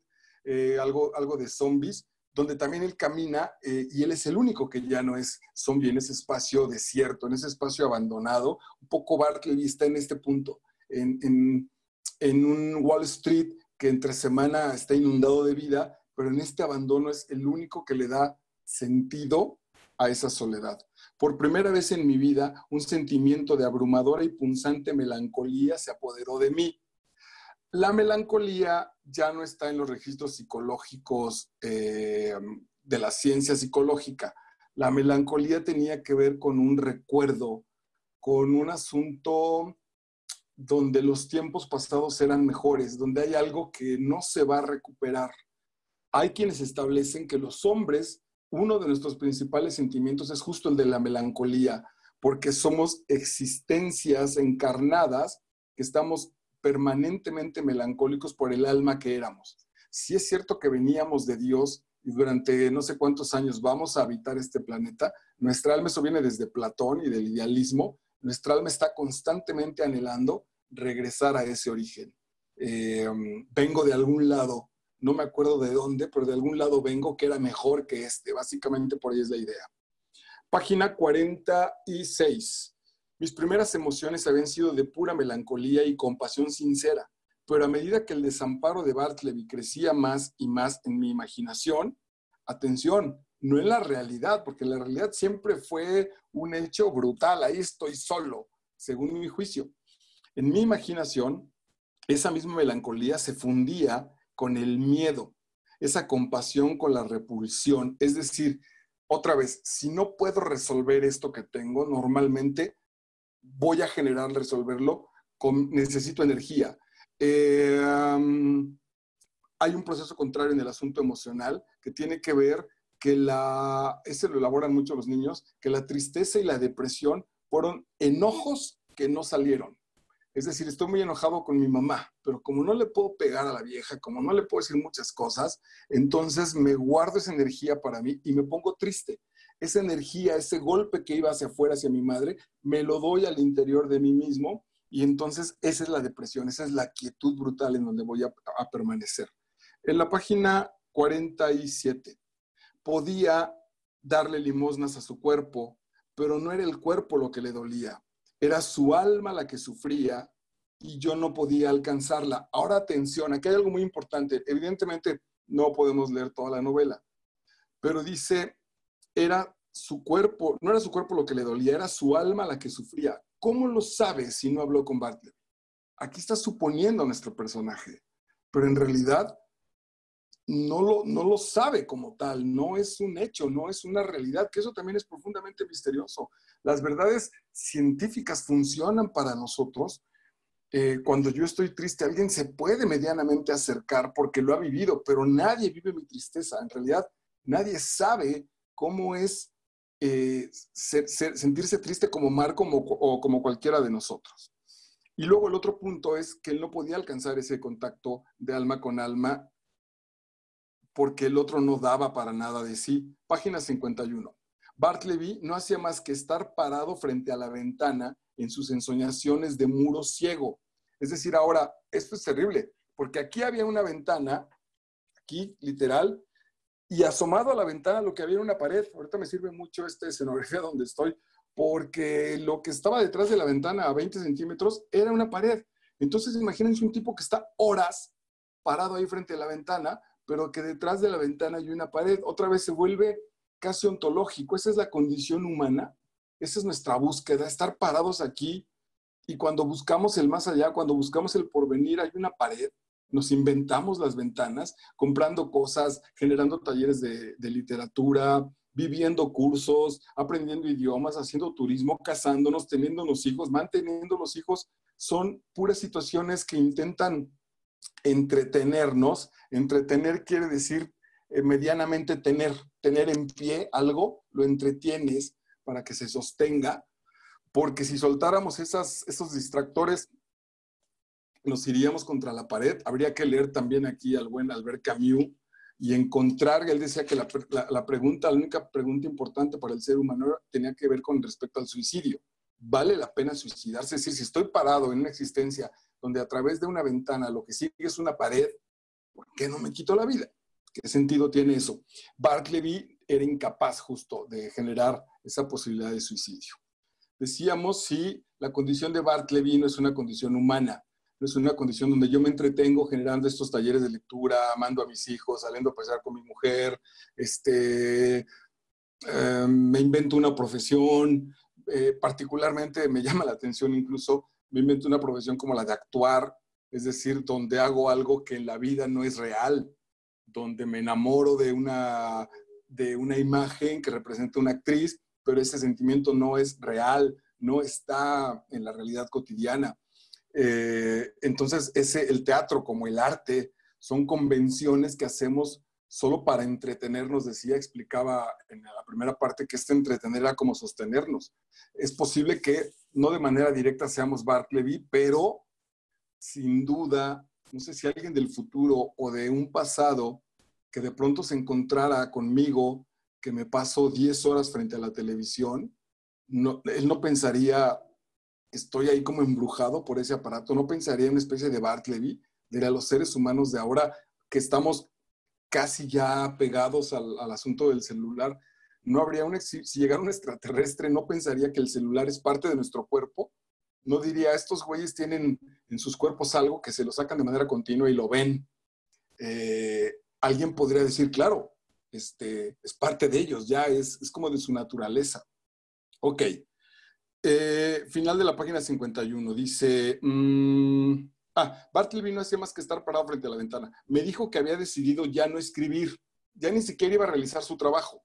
algo de zombies, donde también él camina y él es el único que ya no es zombie en ese espacio desierto, en ese espacio abandonado. Un poco Bartleby está en este punto, en un Wall Street que entre semana está inundado de vida, pero en este abandono es el único que le da sentido a esa soledad. Por primera vez en mi vida, un sentimiento de abrumadora y punzante melancolía se apoderó de mí. La melancolía ya no está en los registros psicológicos de la ciencia psicológica. La melancolía tenía que ver con un recuerdo, con un asunto donde los tiempos pasados eran mejores, donde hay algo que no se va a recuperar. Hay quienes establecen que los hombres, uno de nuestros principales sentimientos es justo el de la melancolía, porque somos existencias encarnadas que estamos permanentemente melancólicos por el alma que éramos. Sí es cierto que veníamos de Dios y durante no sé cuántos años vamos a habitar este planeta. Nuestra alma, eso viene desde Platón y del idealismo, nuestra alma está constantemente anhelando regresar a ese origen. Vengo de algún lado, no me acuerdo de dónde, pero de algún lado vengo que era mejor que este. Básicamente por ahí es la idea. Página 46. Mis primeras emociones habían sido de pura melancolía y compasión sincera, pero a medida que el desamparo de Bartleby crecía más y más en mi imaginación, atención, no en la realidad, porque la realidad siempre fue un hecho brutal, ahí estoy solo, según mi juicio. En mi imaginación, esa misma melancolía se fundía con el miedo, esa compasión con la repulsión, es decir, otra vez, si no puedo resolver esto que tengo, normalmente voy a resolverlo, necesito energía. Hay un proceso contrario en el asunto emocional que tiene que ver que ese lo elaboran mucho los niños, que la tristeza y la depresión fueron enojos que no salieron. Es decir, estoy muy enojado con mi mamá, pero como no le puedo pegar a la vieja, como no le puedo decir muchas cosas, entonces me guardo esa energía para mí y me pongo triste. Esa energía, ese golpe que iba hacia afuera, hacia mi madre, me lo doy al interior de mí mismo y entonces esa es la depresión, esa es la quietud brutal en donde voy a permanecer. En la página 47, podía darle limosnas a su cuerpo, pero no era el cuerpo lo que le dolía. Era su alma la que sufría y yo no podía alcanzarla. Ahora atención, aquí hay algo muy importante. Evidentemente no podemos leer toda la novela, pero dice, era su cuerpo, no era su cuerpo lo que le dolía, era su alma la que sufría. ¿Cómo lo sabe si no habló con Bartleby? Aquí está suponiendo a nuestro personaje, pero en realidad no lo sabe como tal, no es un hecho, no es una realidad, que eso también es profundamente misterioso. Las verdades científicas funcionan para nosotros. Cuando yo estoy triste, alguien se puede medianamente acercar porque lo ha vivido, pero nadie vive mi tristeza. En realidad, nadie sabe cómo es sentirse triste como Marco o como cualquiera de nosotros. Y luego el otro punto es que él no podía alcanzar ese contacto de alma con alma porque el otro no daba para nada de sí. Página 51. Bartleby no hacía más que estar parado frente a la ventana en sus ensoñaciones de muro ciego. Es decir, ahora, esto es terrible, porque aquí había una ventana, aquí literal, y asomado a la ventana lo que había era una pared. Ahorita me sirve mucho esta escenografía donde estoy, porque lo que estaba detrás de la ventana a 20 centímetros era una pared. Entonces imagínense un tipo que está horas parado ahí frente a la ventana, pero que detrás de la ventana hay una pared. Otra vez se vuelve casi ontológico. Esa es la condición humana, esa es nuestra búsqueda, estar parados aquí, y cuando buscamos el más allá, cuando buscamos el porvenir, hay una pared. Nos inventamos las ventanas, comprando cosas, generando talleres de literatura, viviendo cursos, aprendiendo idiomas, haciendo turismo, casándonos, teniendo los hijos, manteniendo los hijos. Son puras situaciones que intentan entretenernos. Entretener quiere decir medianamente tener en pie algo, lo entretienes para que se sostenga, porque si soltáramos esos distractores, nos iríamos contra la pared. Habría que leer también aquí al buen Albert Camus y encontrar, él decía que la única pregunta importante para el ser humano tenía que ver con respecto al suicidio. ¿Vale la pena suicidarse? Es decir, si estoy parado en una existencia donde a través de una ventana lo que sigue es una pared, ¿por qué no me quito la vida? ¿Qué sentido tiene eso? Bartleby era incapaz justo de generar esa posibilidad de suicidio. Decíamos, si la condición de Bartleby no es una condición humana, no es una condición donde yo me entretengo generando estos talleres de lectura, amando a mis hijos, saliendo a pasear con mi mujer, me invento una profesión, particularmente me llama la atención incluso, me invento una profesión como la de actuar, es decir, donde hago algo que en la vida no es real, donde me enamoro de una imagen que representa una actriz, pero ese sentimiento no es real, no está en la realidad cotidiana. Entonces, el teatro como el arte son convenciones que hacemos solo para entretenernos. Explicaba en la primera parte que entretener era como sostenernos. Es posible que no de manera directa seamos Bartleby, pero sin duda, no sé si alguien del futuro o de un pasado que de pronto se encontrara conmigo, que me paso 10 horas frente a la televisión, él no pensaría, estoy ahí como embrujado por ese aparato, no pensaría en una especie de Bartleby, de los seres humanos de ahora que estamos casi ya pegados al asunto del celular. No habría si llegara un extraterrestre, no pensaría que el celular es parte de nuestro cuerpo. No diría, estos güeyes tienen en sus cuerpos algo que se lo sacan de manera continua y lo ven. Alguien podría decir, claro, es parte de ellos, ya es como de su naturaleza. Ok. Final de la página 51. Dice, Bartleby no hacía más que estar parado frente a la ventana. Me dijo que había decidido ya no escribir, ya ni siquiera iba a realizar su trabajo.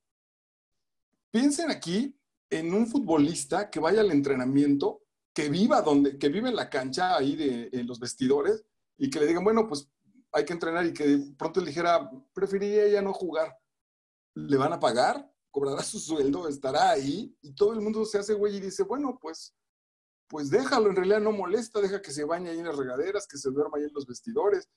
Piensen aquí en un futbolista que vaya al entrenamiento, que viva en la cancha, ahí en los vestidores, y que le digan, bueno, pues hay que entrenar, y que de pronto le dijera, preferiría ya no jugar. ¿Le van a pagar? ¿Cobrará su sueldo? ¿Estará ahí? Y todo el mundo se hace güey y dice, bueno, pues déjalo, en realidad no molesta, deja que se bañe ahí en las regaderas, que se duerma ahí en los vestidores.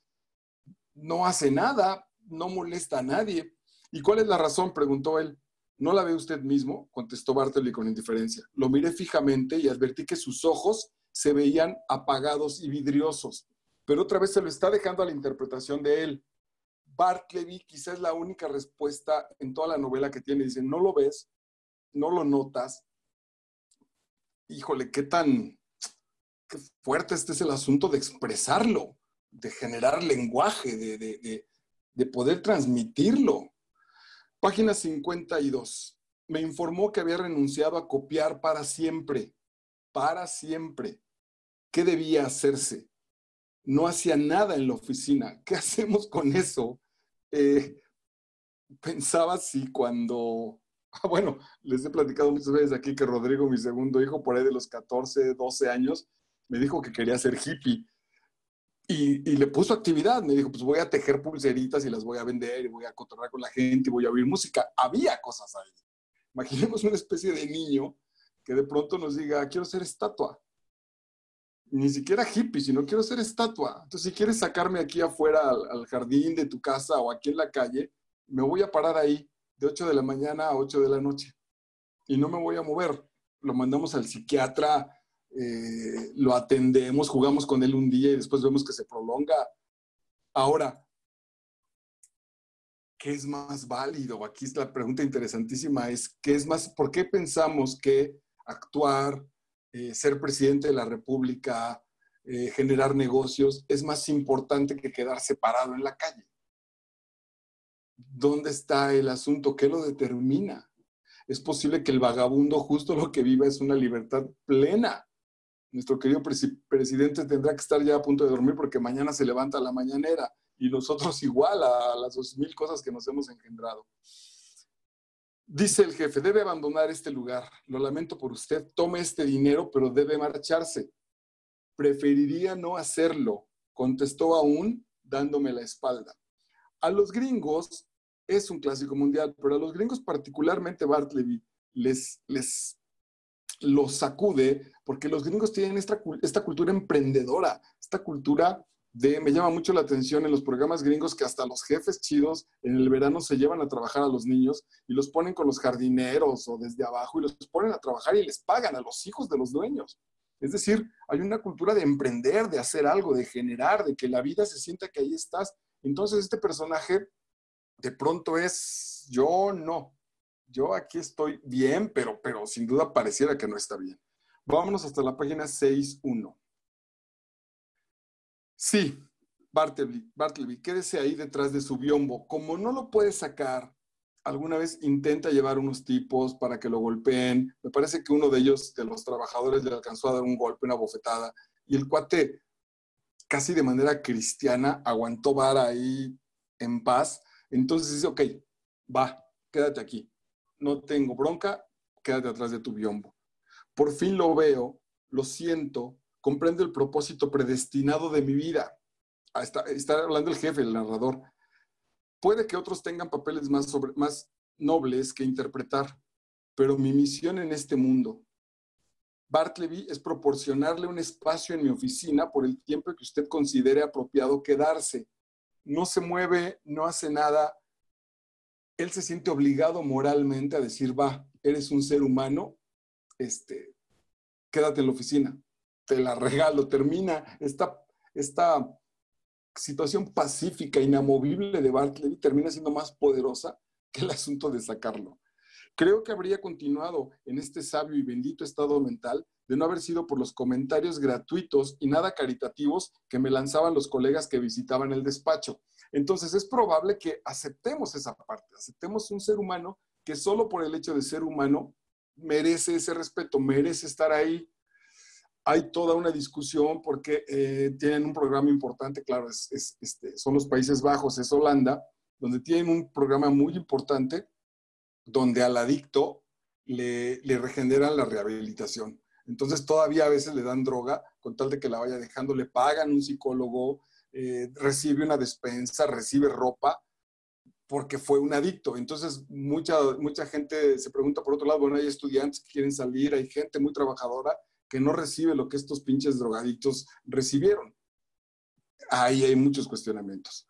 No hace nada, no molesta a nadie. ¿Y cuál es la razón?, preguntó él. ¿No la ve usted mismo?, contestó Bartleby con indiferencia. Lo miré fijamente y advertí que sus ojos se veían apagados y vidriosos, pero otra vez se lo está dejando a la interpretación de él. Bartleby quizás es la única respuesta en toda la novela que tiene. Dice, ¿no lo ves? ¿No lo notas? Híjole, qué fuerte es el asunto de expresarlo, de generar lenguaje, de poder transmitirlo. Página 52. Me informó que había renunciado a copiar para siempre. Para siempre. ¿Qué debía hacerse? No hacía nada en la oficina. ¿Qué hacemos con eso? Pensaba si cuando... Bueno, les he platicado muchas veces aquí que Rodrigo, mi segundo hijo, por ahí de los 14, 12 años, me dijo que quería ser hippie. Y le puso actividad. Me dijo, pues voy a tejer pulseritas y las voy a vender y voy a cotorrear con la gente y voy a oír música. Había cosas ahí. Imaginemos una especie de niño que de pronto nos diga, quiero ser estatua. Ni siquiera hippie, sino quiero ser estatua. Entonces, si quieres sacarme aquí afuera al jardín de tu casa o aquí en la calle, me voy a parar ahí de 8 de la mañana a 8 de la noche. Y no me voy a mover. Lo mandamos al psiquiatra, lo atendemos, jugamos con él un día y después vemos que se prolonga. Ahora, ¿qué es más válido? Aquí es la pregunta interesantísima, es ¿qué es más? ¿Por qué pensamos que actuar, ser presidente de la República, generar negocios, es más importante que quedarse parado en la calle? ¿Dónde está el asunto? ¿Qué lo determina? Es posible que el vagabundo justo lo que viva es una libertad plena. Nuestro querido presidente tendrá que estar ya a punto de dormir porque mañana se levanta a la mañanera y nosotros igual a las 2000 cosas que nos hemos engendrado. Dice el jefe, debe abandonar este lugar. Lo lamento por usted, tome este dinero, pero debe marcharse. Preferiría no hacerlo, contestó aún dándome la espalda. A los gringos, es un clásico mundial, pero a los gringos particularmente Bartleby les los sacude porque los gringos tienen esta cultura emprendedora, esta cultura me llama mucho la atención en los programas gringos que hasta los jefes chidos en el verano se llevan a trabajar a los niños y los ponen con los jardineros o desde abajo y los ponen a trabajar y les pagan a los hijos de los dueños. Es decir, hay una cultura de emprender, de hacer algo, de generar, de que la vida se sienta que ahí estás. Entonces este personaje de pronto es, yo no, yo aquí estoy bien, pero sin duda pareciera que no está bien. Vámonos hasta la página 6.1. Sí, Bartleby, quédese ahí detrás de su biombo. Como no lo puede sacar, alguna vez intenta llevar unos tipos para que lo golpeen. Me parece que uno de ellos, de los trabajadores, le alcanzó a dar un golpe, una bofetada. Y el cuate, casi de manera cristiana, aguantó vara ahí en paz. Entonces dice, ok, va, quédate aquí. No tengo bronca, quédate atrás de tu biombo. Por fin lo veo, lo siento, comprendo el propósito predestinado de mi vida. Está hablando el jefe, el narrador. Puede que otros tengan papeles más nobles que interpretar, pero mi misión en este mundo, Bartleby, es proporcionarle un espacio en mi oficina por el tiempo que usted considere apropiado quedarse. No se mueve, no hace nada. Él se siente obligado moralmente a decir, va, eres un ser humano, quédate en la oficina, te la regalo, termina esta situación pacífica, inamovible de Bartleby, termina siendo más poderosa que el asunto de sacarlo. Creo que habría continuado en este sabio y bendito estado mental de no haber sido por los comentarios gratuitos y nada caritativos que me lanzaban los colegas que visitaban el despacho. Entonces es probable que aceptemos esa parte, aceptemos un ser humano que solo por el hecho de ser humano merece ese respeto, merece estar ahí. Hay toda una discusión porque tienen un programa importante, claro, son los Países Bajos, es Holanda, donde tienen un programa muy importante donde al adicto le regeneran la rehabilitación. Entonces todavía a veces le dan droga con tal de que la vaya dejando, le pagan un psicólogo, recibe una despensa, recibe ropa, porque fue un adicto. Entonces mucha gente se pregunta por otro lado, bueno, hay estudiantes que quieren salir, hay gente muy trabajadora que no recibe lo que estos pinches drogadictos recibieron. Ahí hay muchos cuestionamientos.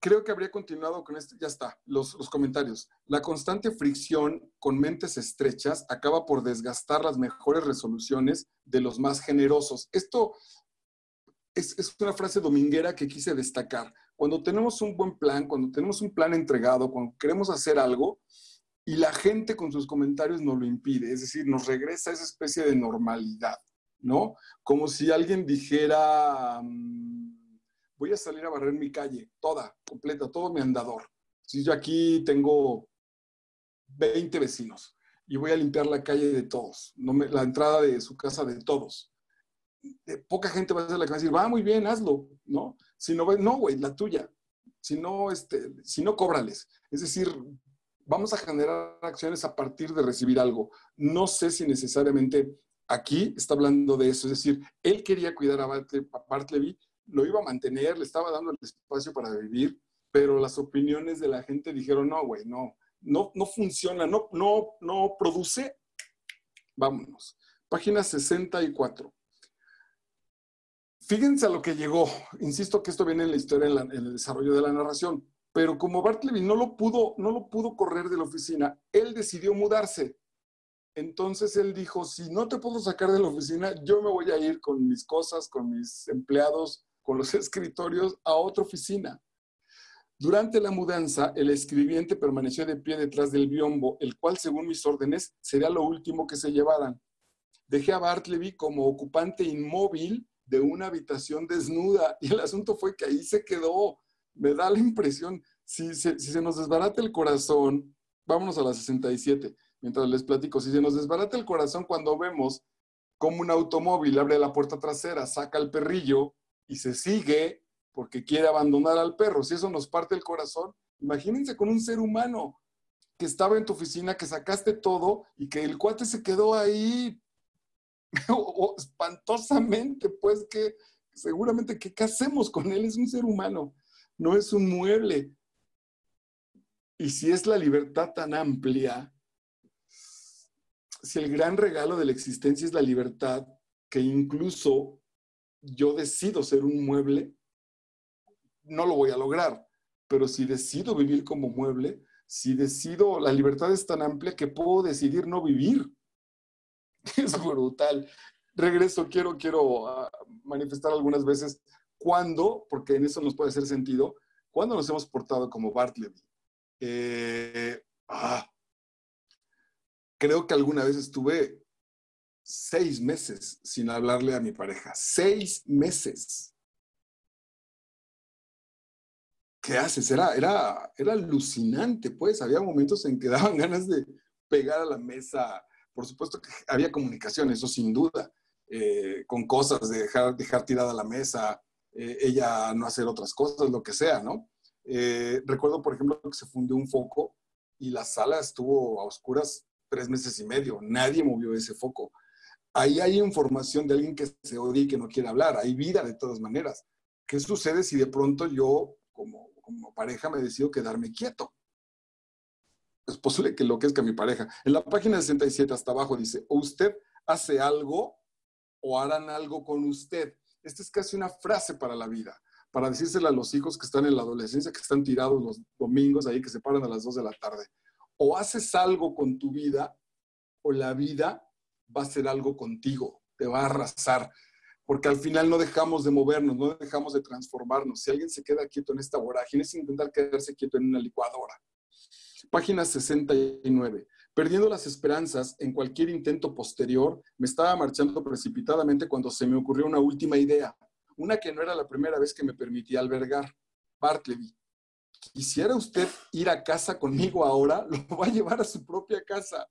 Creo que habría continuado con esto, ya está, los comentarios. La constante fricción con mentes estrechas acaba por desgastar las mejores resoluciones de los más generosos. Esto es una frase dominguera que quise destacar. Cuando tenemos un buen plan, cuando tenemos un plan entregado, cuando queremos hacer algo y la gente con sus comentarios nos lo impide, es decir, nos regresa a esa especie de normalidad, ¿no? Como si alguien dijera... voy a salir a barrer mi calle, toda, completa, todo mi andador. Si yo aquí tengo 20 vecinos y voy a limpiar la calle de todos, la entrada de su casa de todos. Poca gente va a ser la que va a decir, va, muy bien, hazlo, ¿no? Si no, no, güey, la tuya. Si no, cóbrales. Es decir, vamos a generar acciones a partir de recibir algo. No sé si necesariamente aquí está hablando de eso. Es decir, él quería cuidar a Bartleby, lo iba a mantener, le estaba dando el espacio para vivir, pero las opiniones de la gente dijeron, no, güey, no funciona, no produce, vámonos. Página 64. Fíjense a lo que llegó. Insisto que esto viene en la historia, en el desarrollo de la narración. Pero como Bartleby no lo pudo correr de la oficina, él decidió mudarse. Entonces él dijo, si no te puedo sacar de la oficina, yo me voy a ir con mis cosas, con mis empleados, con los escritorios a otra oficina. Durante la mudanza, el escribiente permaneció de pie detrás del biombo, el cual, según mis órdenes, sería lo último que se llevaran. Dejé a Bartleby como ocupante inmóvil de una habitación desnuda y el asunto fue que ahí se quedó. Me da la impresión, si se nos desbarata el corazón, vámonos a la 67, mientras les platico, si se nos desbarata el corazón cuando vemos cómo un automóvil abre la puerta trasera, saca al perrillo y se sigue porque quiere abandonar al perro, si eso nos parte el corazón, imagínense con un ser humano que estaba en tu oficina, que sacaste todo y que el cuate se quedó ahí espantosamente, pues que seguramente, ¿qué hacemos con él? Es un ser humano, no es un mueble. Y si es la libertad tan amplia, si el gran regalo de la existencia es la libertad, que incluso yo decido ser un mueble, no lo voy a lograr. Pero si decido vivir como mueble, si decido, la libertad es tan amplia que puedo decidir no vivir. Es brutal. Regreso, quiero manifestar algunas veces cuándo, porque en eso nos puede hacer sentido, cuándo nos hemos portado como Bartleby. Creo que alguna vez estuve 6 meses sin hablarle a mi pareja. 6 meses. ¿Qué haces? Era alucinante, pues. Había momentos en que daban ganas de pegar a la mesa. Por supuesto que había comunicación, eso sin duda, con cosas, de dejar tirada la mesa, ella no hacer otras cosas, lo que sea, ¿no? Recuerdo, por ejemplo, que se fundió un foco y la sala estuvo a oscuras 3 meses y medio. Nadie movió ese foco. Ahí hay información de alguien que se odia y que no quiere hablar. Hay vida de todas maneras. ¿Qué sucede si de pronto yo, como pareja, me decido quedarme quieto? Es posible que enloquezca a mi pareja. En la página 67 hasta abajo dice, o usted hace algo o harán algo con usted. Esta es casi una frase para la vida, para decírsela a los hijos que están en la adolescencia, que están tirados los domingos ahí, que se paran a las 2 de la tarde. O haces algo con tu vida, o la vida va a hacer algo contigo, te va a arrasar, porque al final no dejamos de movernos, no dejamos de transformarnos. Si alguien se queda quieto en esta vorágine, es intentar quedarse quieto en una licuadora. Página 69. Perdiendo las esperanzas en cualquier intento posterior, me estaba marchando precipitadamente cuando se me ocurrió una última idea, una que no era la primera vez que me permitía albergar. Bartleby, ¿quisiera usted ir a casa conmigo ahora? Lo va a llevar a su propia casa,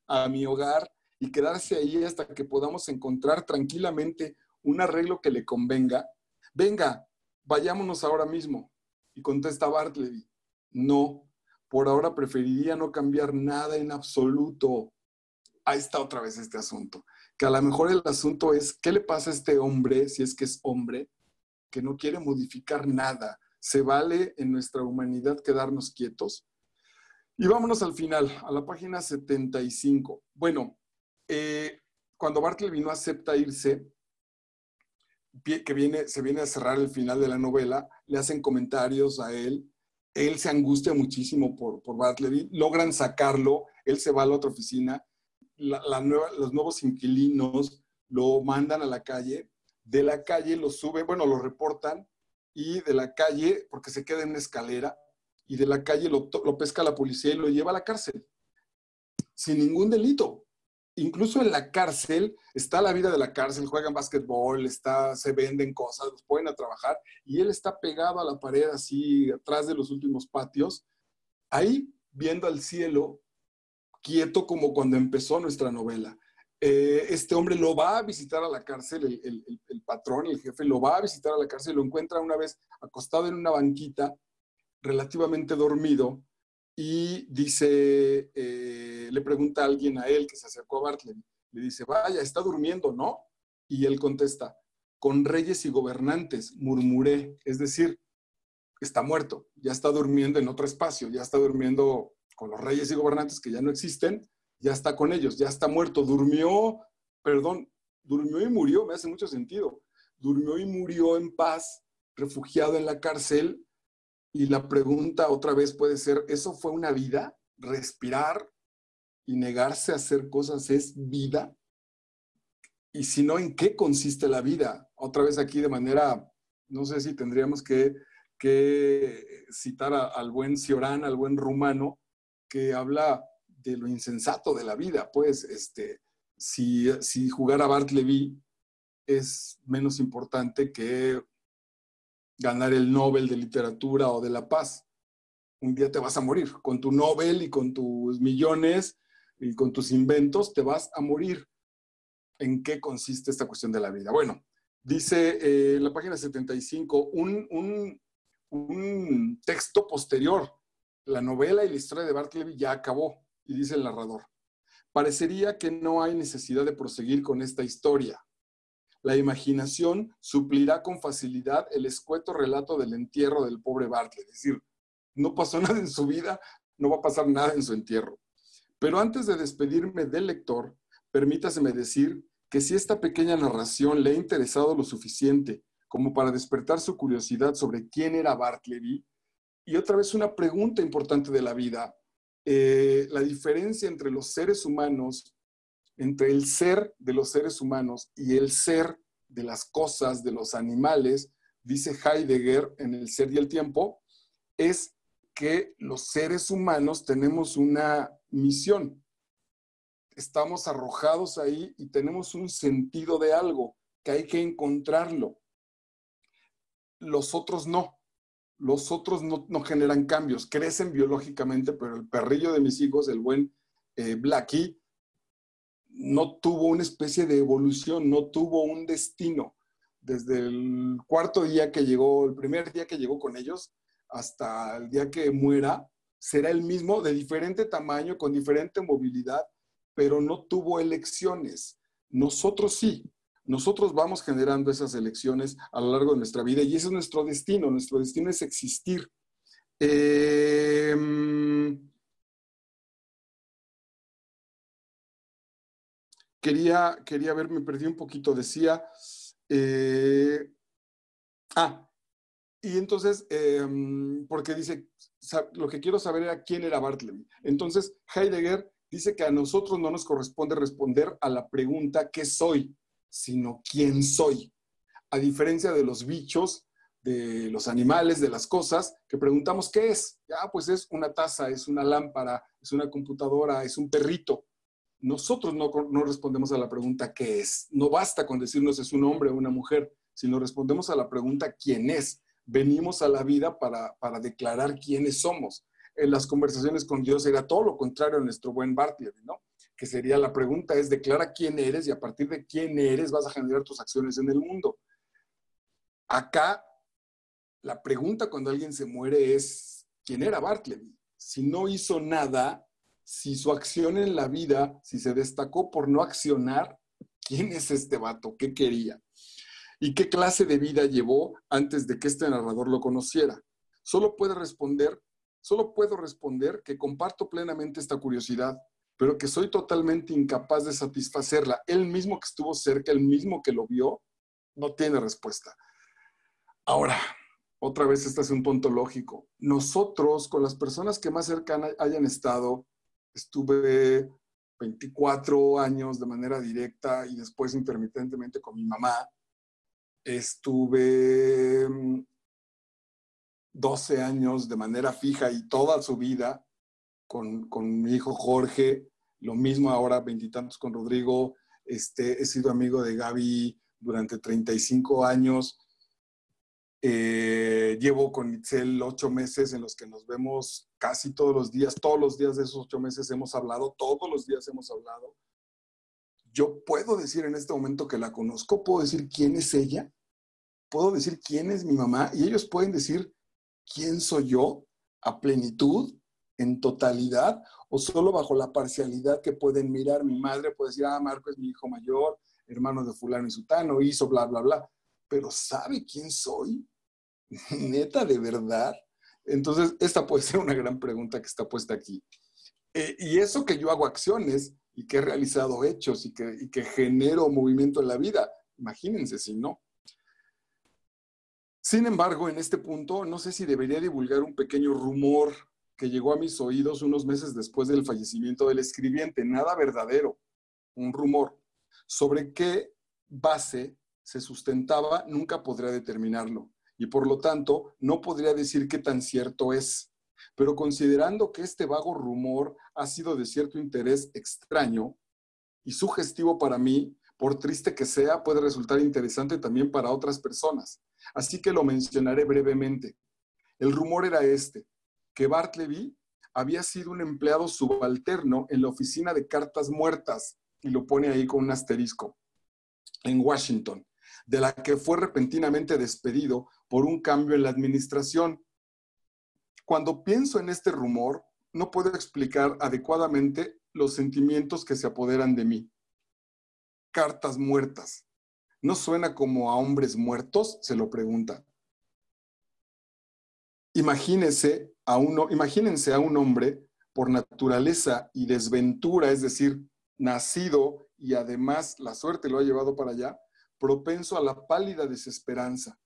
a mi hogar, y quedarse ahí hasta que podamos encontrar tranquilamente un arreglo que le convenga. Venga, vayámonos ahora mismo. Y contesta Bartleby, no, por ahora preferiría no cambiar nada en absoluto. Ahí está otra vez este asunto, que a lo mejor el asunto es, ¿qué le pasa a este hombre, si es que es hombre, que no quiere modificar nada? ¿Se vale en nuestra humanidad quedarnos quietos? Y vámonos al final, a la página 75. Bueno, cuando Bartleby no acepta irse, se viene a cerrar el final de la novela, le hacen comentarios a él se angustia muchísimo por Bartleby, logran sacarlo, él se va a la otra oficina, los nuevos inquilinos lo mandan a la calle, de la calle lo sube, bueno, lo reportan, y de la calle, porque se queda en una escalera, y de la calle lo pesca la policía y lo lleva a la cárcel, sin ningún delito. Incluso en la cárcel está la vida de la cárcel, juegan básquetbol, se venden cosas, los ponen a trabajar, y él está pegado a la pared así, atrás de los últimos patios, ahí viendo al cielo, quieto como cuando empezó nuestra novela. Este hombre lo va a visitar a la cárcel, el patrón, el jefe, lo va a visitar a la cárcel, lo encuentra una vez acostado en una banquita, relativamente dormido, y dice, le pregunta a alguien a él que se acercó a Bartleby, le dice, vaya, está durmiendo, ¿no? Y él contesta, con reyes y gobernantes, murmuré, es decir, está muerto, ya está durmiendo en otro espacio, ya está durmiendo con los reyes y gobernantes que ya no existen, ya está con ellos, ya está muerto, durmió y murió, me hace mucho sentido, durmió y murió en paz, refugiado en la cárcel. Y la pregunta otra vez puede ser, ¿eso fue una vida? ¿Respirar y negarse a hacer cosas es vida? Y si no, ¿en qué consiste la vida? Otra vez aquí de manera, no sé si tendríamos que que citar al buen Cioran, al buen Rumano, que habla de lo insensato de la vida. Pues, si jugar a Bartleby es menos importante que ganar el Nobel de Literatura o de la Paz. Un día te vas a morir. Con tu Nobel y con tus millones y con tus inventos te vas a morir. ¿En qué consiste esta cuestión de la vida? Bueno, dice en la página 75, un texto posterior. La novela y la historia de Bartleby ya acabó, y dice el narrador: parecería que no hay necesidad de proseguir con esta historia. La imaginación suplirá con facilidad el escueto relato del entierro del pobre Bartleby. Es decir, no pasó nada en su vida, no va a pasar nada en su entierro. Pero antes de despedirme del lector, permítaseme decir que si esta pequeña narración le ha interesado lo suficiente como para despertar su curiosidad sobre quién era Bartleby, y otra vez una pregunta importante de la vida, la diferencia entre los seres humanos, entre el ser de los seres humanos y el ser de las cosas, de los animales, dice Heidegger en El ser y el tiempo, es que los seres humanos tenemos una misión. Estamos arrojados ahí y tenemos un sentido de algo, que hay que encontrarlo. Los otros no. Los otros no generan cambios, crecen biológicamente, pero el perrillo de mis hijos, el buen Blackie, no tuvo una especie de evolución, no tuvo un destino. Desde el cuarto día que llegó, el primer día que llegó con ellos, hasta el día que muera, será el mismo, de diferente tamaño, con diferente movilidad, pero no tuvo elecciones. Nosotros sí. Nosotros vamos generando esas elecciones a lo largo de nuestra vida y ese es nuestro destino. Nuestro destino es existir. Quería ver, me perdí un poquito, decía... y entonces, porque dice, lo que quiero saber era quién era Bartleby. Entonces, Heidegger dice que a nosotros no nos corresponde responder a la pregunta ¿qué soy?, sino ¿quién soy? A diferencia de los bichos, de los animales, de las cosas, que preguntamos ¿qué es? Pues es una taza, es una lámpara, es una computadora, es un perrito. Nosotros no respondemos a la pregunta ¿qué es? No basta con decirnos es un hombre o una mujer, sino respondemos a la pregunta ¿quién es? Venimos a la vida para declarar quiénes somos. En las conversaciones con Dios era todo lo contrario a nuestro buen Bartleby, ¿no? Que sería la pregunta es declara quién eres y a partir de quién eres vas a generar tus acciones en el mundo. Acá la pregunta cuando alguien se muere es ¿quién era Bartleby? Si no hizo nada, si su acción en la vida, si se destacó por no accionar, ¿quién es este vato? ¿Qué quería? ¿Y qué clase de vida llevó antes de que este narrador lo conociera? Solo puedo responder que comparto plenamente esta curiosidad, pero que soy totalmente incapaz de satisfacerla. Él mismo que estuvo cerca, él mismo que lo vio, no tiene respuesta. Ahora, otra vez este es un punto lógico. Nosotros, con las personas que más cercanas hayan estado, estuve 24 años de manera directa y después intermitentemente con mi mamá. Estuve 12 años de manera fija y toda su vida con mi hijo Jorge. Lo mismo ahora, 20 y tantos con Rodrigo. He sido amigo de Gaby durante 35 años. Llevo con Itzel 8 meses en los que nos vemos casi todos los días de esos 8 meses hemos hablado, todos los días hemos hablado. Yo puedo decir en este momento que la conozco, puedo decir quién es ella, puedo decir quién es mi mamá y ellos pueden decir quién soy yo a plenitud, en totalidad, o solo bajo la parcialidad que pueden mirar. Mi madre puede decir, Marco es mi hijo mayor, hermano de fulano y sutano, hizo bla, bla, bla, pero ¿sabe quién soy? ¿Neta, de verdad? Entonces, esta puede ser una gran pregunta que está puesta aquí. Y eso que yo hago acciones y que he realizado hechos y que genero movimiento en la vida, imagínense si no. Sin embargo, en este punto, no sé si debería divulgar un pequeño rumor que llegó a mis oídos unos meses después del fallecimiento del escribiente, nada verdadero, un rumor. Sobre qué base se sustentaba, nunca podré determinarlo. y por lo tanto no podría decir qué tan cierto es. Pero considerando que este vago rumor ha sido de cierto interés extraño y sugestivo para mí, por triste que sea, puede resultar interesante también para otras personas. Así que lo mencionaré brevemente. El rumor era este, que Bartleby había sido un empleado subalterno en la oficina de cartas muertas, y lo pone ahí con un asterisco, en Washington, de la que fue repentinamente despedido por un cambio en la administración. Cuando pienso en este rumor, no puedo explicar adecuadamente los sentimientos que se apoderan de mí. Cartas muertas. ¿No suena como a hombres muertos? Se lo pregunta. Imagínense a un hombre por naturaleza y desventura, es decir, nacido y además la suerte lo ha llevado para allá, propenso a la pálida desesperanza.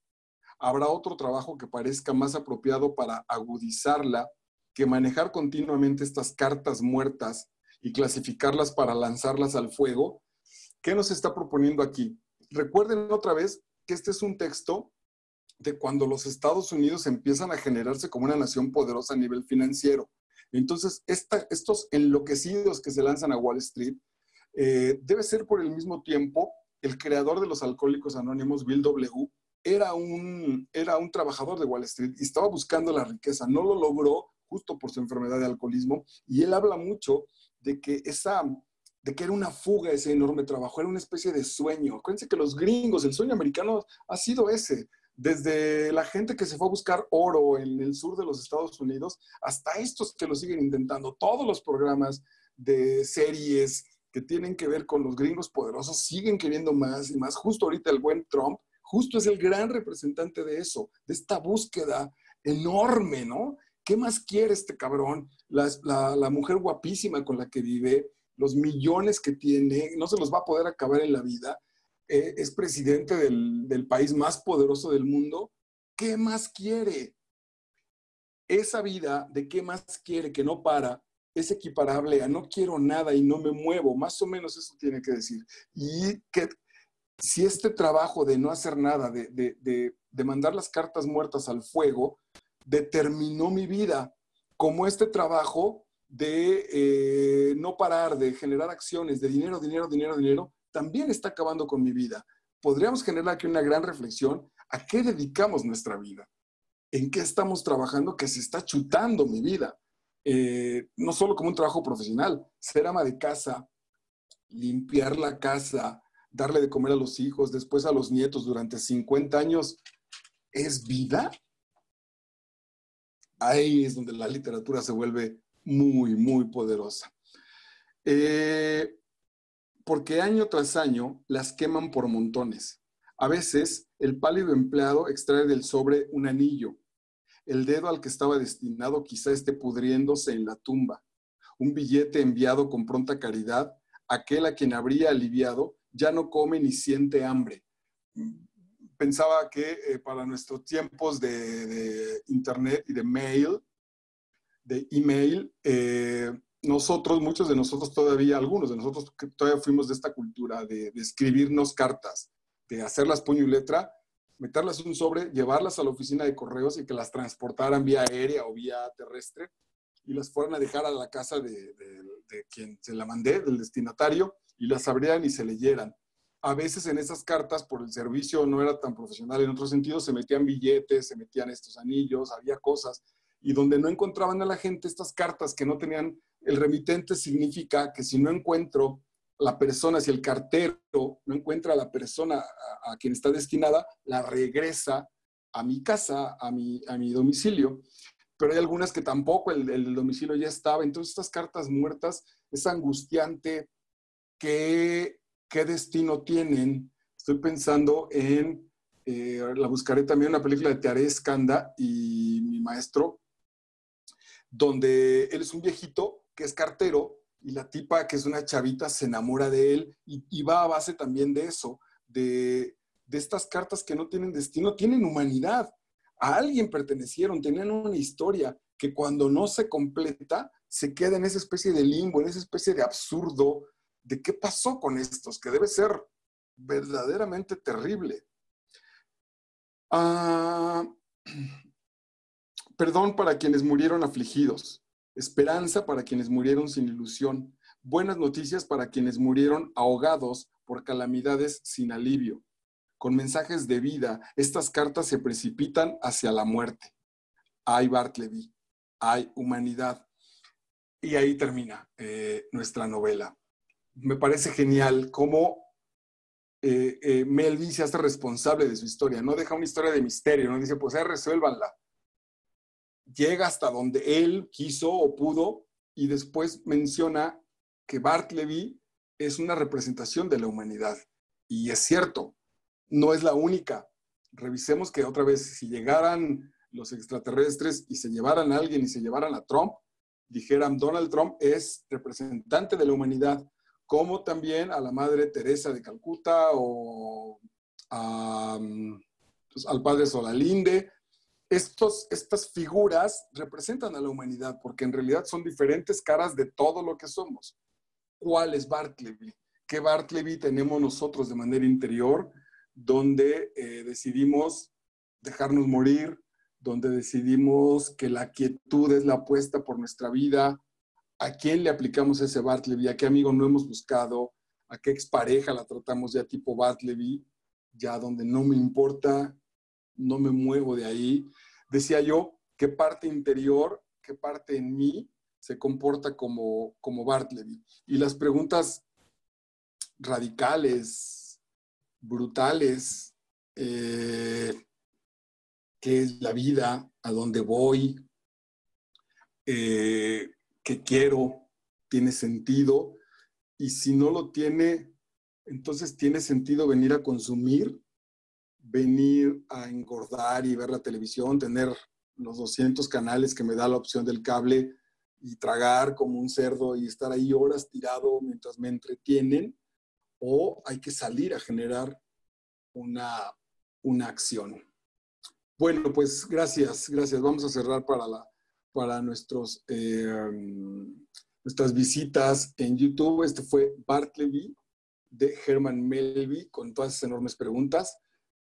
Habrá otro trabajo que parezca más apropiado para agudizarla que manejar continuamente estas cartas muertas y clasificarlas para lanzarlas al fuego. ¿Qué nos está proponiendo aquí? Recuerden otra vez que este es un texto de cuando los Estados Unidos empiezan a generarse como una nación poderosa a nivel financiero. Entonces, estos enloquecidos que se lanzan a Wall Street, debe ser por el mismo tiempo, el creador de los Alcohólicos Anónimos, Bill W., era un trabajador de Wall Street y estaba buscando la riqueza. No lo logró justo por su enfermedad de alcoholismo, y él habla mucho de que era una fuga ese enorme trabajo, era una especie de sueño. Acuérdense que los gringos, el sueño americano ha sido ese, desde la gente que se fue a buscar oro en el sur de los Estados Unidos, hasta estos que lo siguen intentando. Todos los programas de series que tienen que ver con los gringos poderosos siguen queriendo más y más. Justo ahorita el buen Trump, justo es el gran representante de eso, de esta búsqueda enorme, ¿no? ¿Qué más quiere este cabrón? La mujer guapísima con la que vive, los millones que tiene, no se los va a poder acabar en la vida. Es presidente del país más poderoso del mundo. ¿Qué más quiere? Esa vida de qué más quiere que no para es equiparable a no quiero nada y no me muevo. Más o menos eso tiene que decir. Y que si este trabajo de no hacer nada, de mandar las cartas muertas al fuego, determinó mi vida, como este trabajo de no parar, de generar acciones, de dinero, dinero, dinero, dinero, también está acabando con mi vida. Podríamos generar aquí una gran reflexión. ¿A qué dedicamos nuestra vida? ¿En qué estamos trabajando que se está chutando mi vida? No solo como un trabajo profesional, ser ama de casa, limpiar la casa, darle de comer a los hijos, después a los nietos durante 50 años, ¿es vida? Ahí es donde la literatura se vuelve muy, muy poderosa. Porque año tras año las queman por montones. A veces el pálido empleado extrae del sobre un anillo. El dedo al que estaba destinado quizá esté pudriéndose en la tumba. Un billete enviado con pronta caridad, aquel a quien habría aliviado ya no come ni siente hambre. Pensaba que para nuestros tiempos de internet y de mail, de email, nosotros, muchos de nosotros todavía, algunos de nosotros todavía fuimos de esta cultura de escribirnos cartas, de hacerlas puño y letra, meterlas en un sobre, llevarlas a la oficina de correos y que las transportaran vía aérea o vía terrestre y las fueran a dejar a la casa de quien se la mandé, del destinatario, y las abrieran y se leyeran. A veces en esas cartas, por el servicio no era tan profesional, en otros sentidos se metían billetes, se metían estos anillos, había cosas, y donde no encontraban a la gente estas cartas que no tenían el remitente, significa que si no encuentro la persona, si el cartero no encuentra a la persona a quien está destinada, la regresa a mi casa, a mi domicilio. Pero hay algunas que tampoco, el domicilio ya estaba. Entonces estas cartas muertas es angustiante. ¿Qué destino tienen? Estoy pensando en, la buscaré también, una película de Tearé Skanda y mi maestro, donde él es un viejito que es cartero y la tipa, que es una chavita, se enamora de él y va a base también de eso, de estas cartas que no tienen destino, tienen humanidad. A alguien pertenecieron, tenían una historia que cuando no se completa, se queda en esa especie de limbo, en esa especie de absurdo de qué pasó con estos, que debe ser verdaderamente terrible. Ah, perdón para quienes murieron afligidos, esperanza para quienes murieron sin ilusión, buenas noticias para quienes murieron ahogados por calamidades sin alivio. Con mensajes de vida, estas cartas se precipitan hacia la muerte. Hay Bartleby, hay humanidad. Y ahí termina nuestra novela. Me parece genial cómo Melville se hace responsable de su historia. No deja una historia de misterio, no dice, pues resuélvanla. Llega hasta donde él quiso o pudo y después menciona que Bartleby es una representación de la humanidad. Y es cierto, no es la única. Revisemos que otra vez, si llegaran los extraterrestres y se llevaran a alguien y se llevaran a Trump, dijeran Donald Trump es representante de la humanidad, como también a la Madre Teresa de Calcuta o pues, al Padre Solalinde. Estas figuras representan a la humanidad porque en realidad son diferentes caras de todo lo que somos. ¿Cuál es Bartleby? ¿Qué Bartleby tenemos nosotros de manera interior donde decidimos dejarnos morir, donde decidimos que la quietud es la apuesta por nuestra vida? ¿A quién le aplicamos ese Bartleby? ¿A qué amigo no hemos buscado? ¿A qué expareja la tratamos ya tipo Bartleby? Ya donde no me importa, no me muevo de ahí. Decía yo, ¿qué parte interior, qué parte en mí se comporta como Bartleby? Y las preguntas radicales, brutales, ¿qué es la vida? ¿A dónde voy? ¿Qué quiero? ¿Tiene sentido? Y si no lo tiene, entonces tiene sentido venir a consumir, venir a engordar y ver la televisión, tener los 200 canales que me da la opción del cable y tragar como un cerdo y estar ahí horas tirado mientras me entretienen, o hay que salir a generar una acción. Bueno, pues gracias. Vamos a cerrar para nuestras visitas en YouTube. Este fue Bartleby de Herman Melville con todas esas enormes preguntas.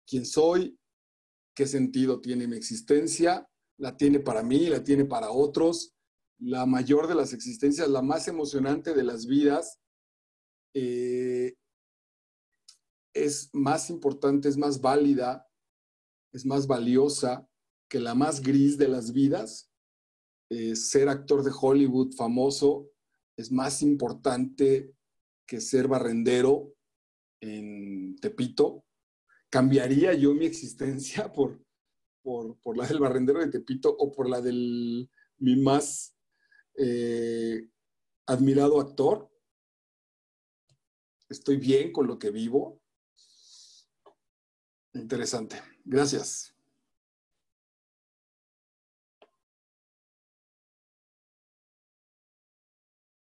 ¿Quién soy? ¿Qué sentido tiene mi existencia? ¿La tiene para mí? ¿La tiene para otros? La mayor de las existencias, la más emocionante de las vidas, es más importante, es más válida, es más valiosa que la más gris de las vidas. Ser actor de Hollywood famoso es más importante que ser barrendero en Tepito. ¿Cambiaría yo mi existencia por la del barrendero de Tepito o por la del mi más admirado actor? ¿Estoy bien con lo que vivo? Interesante. Gracias.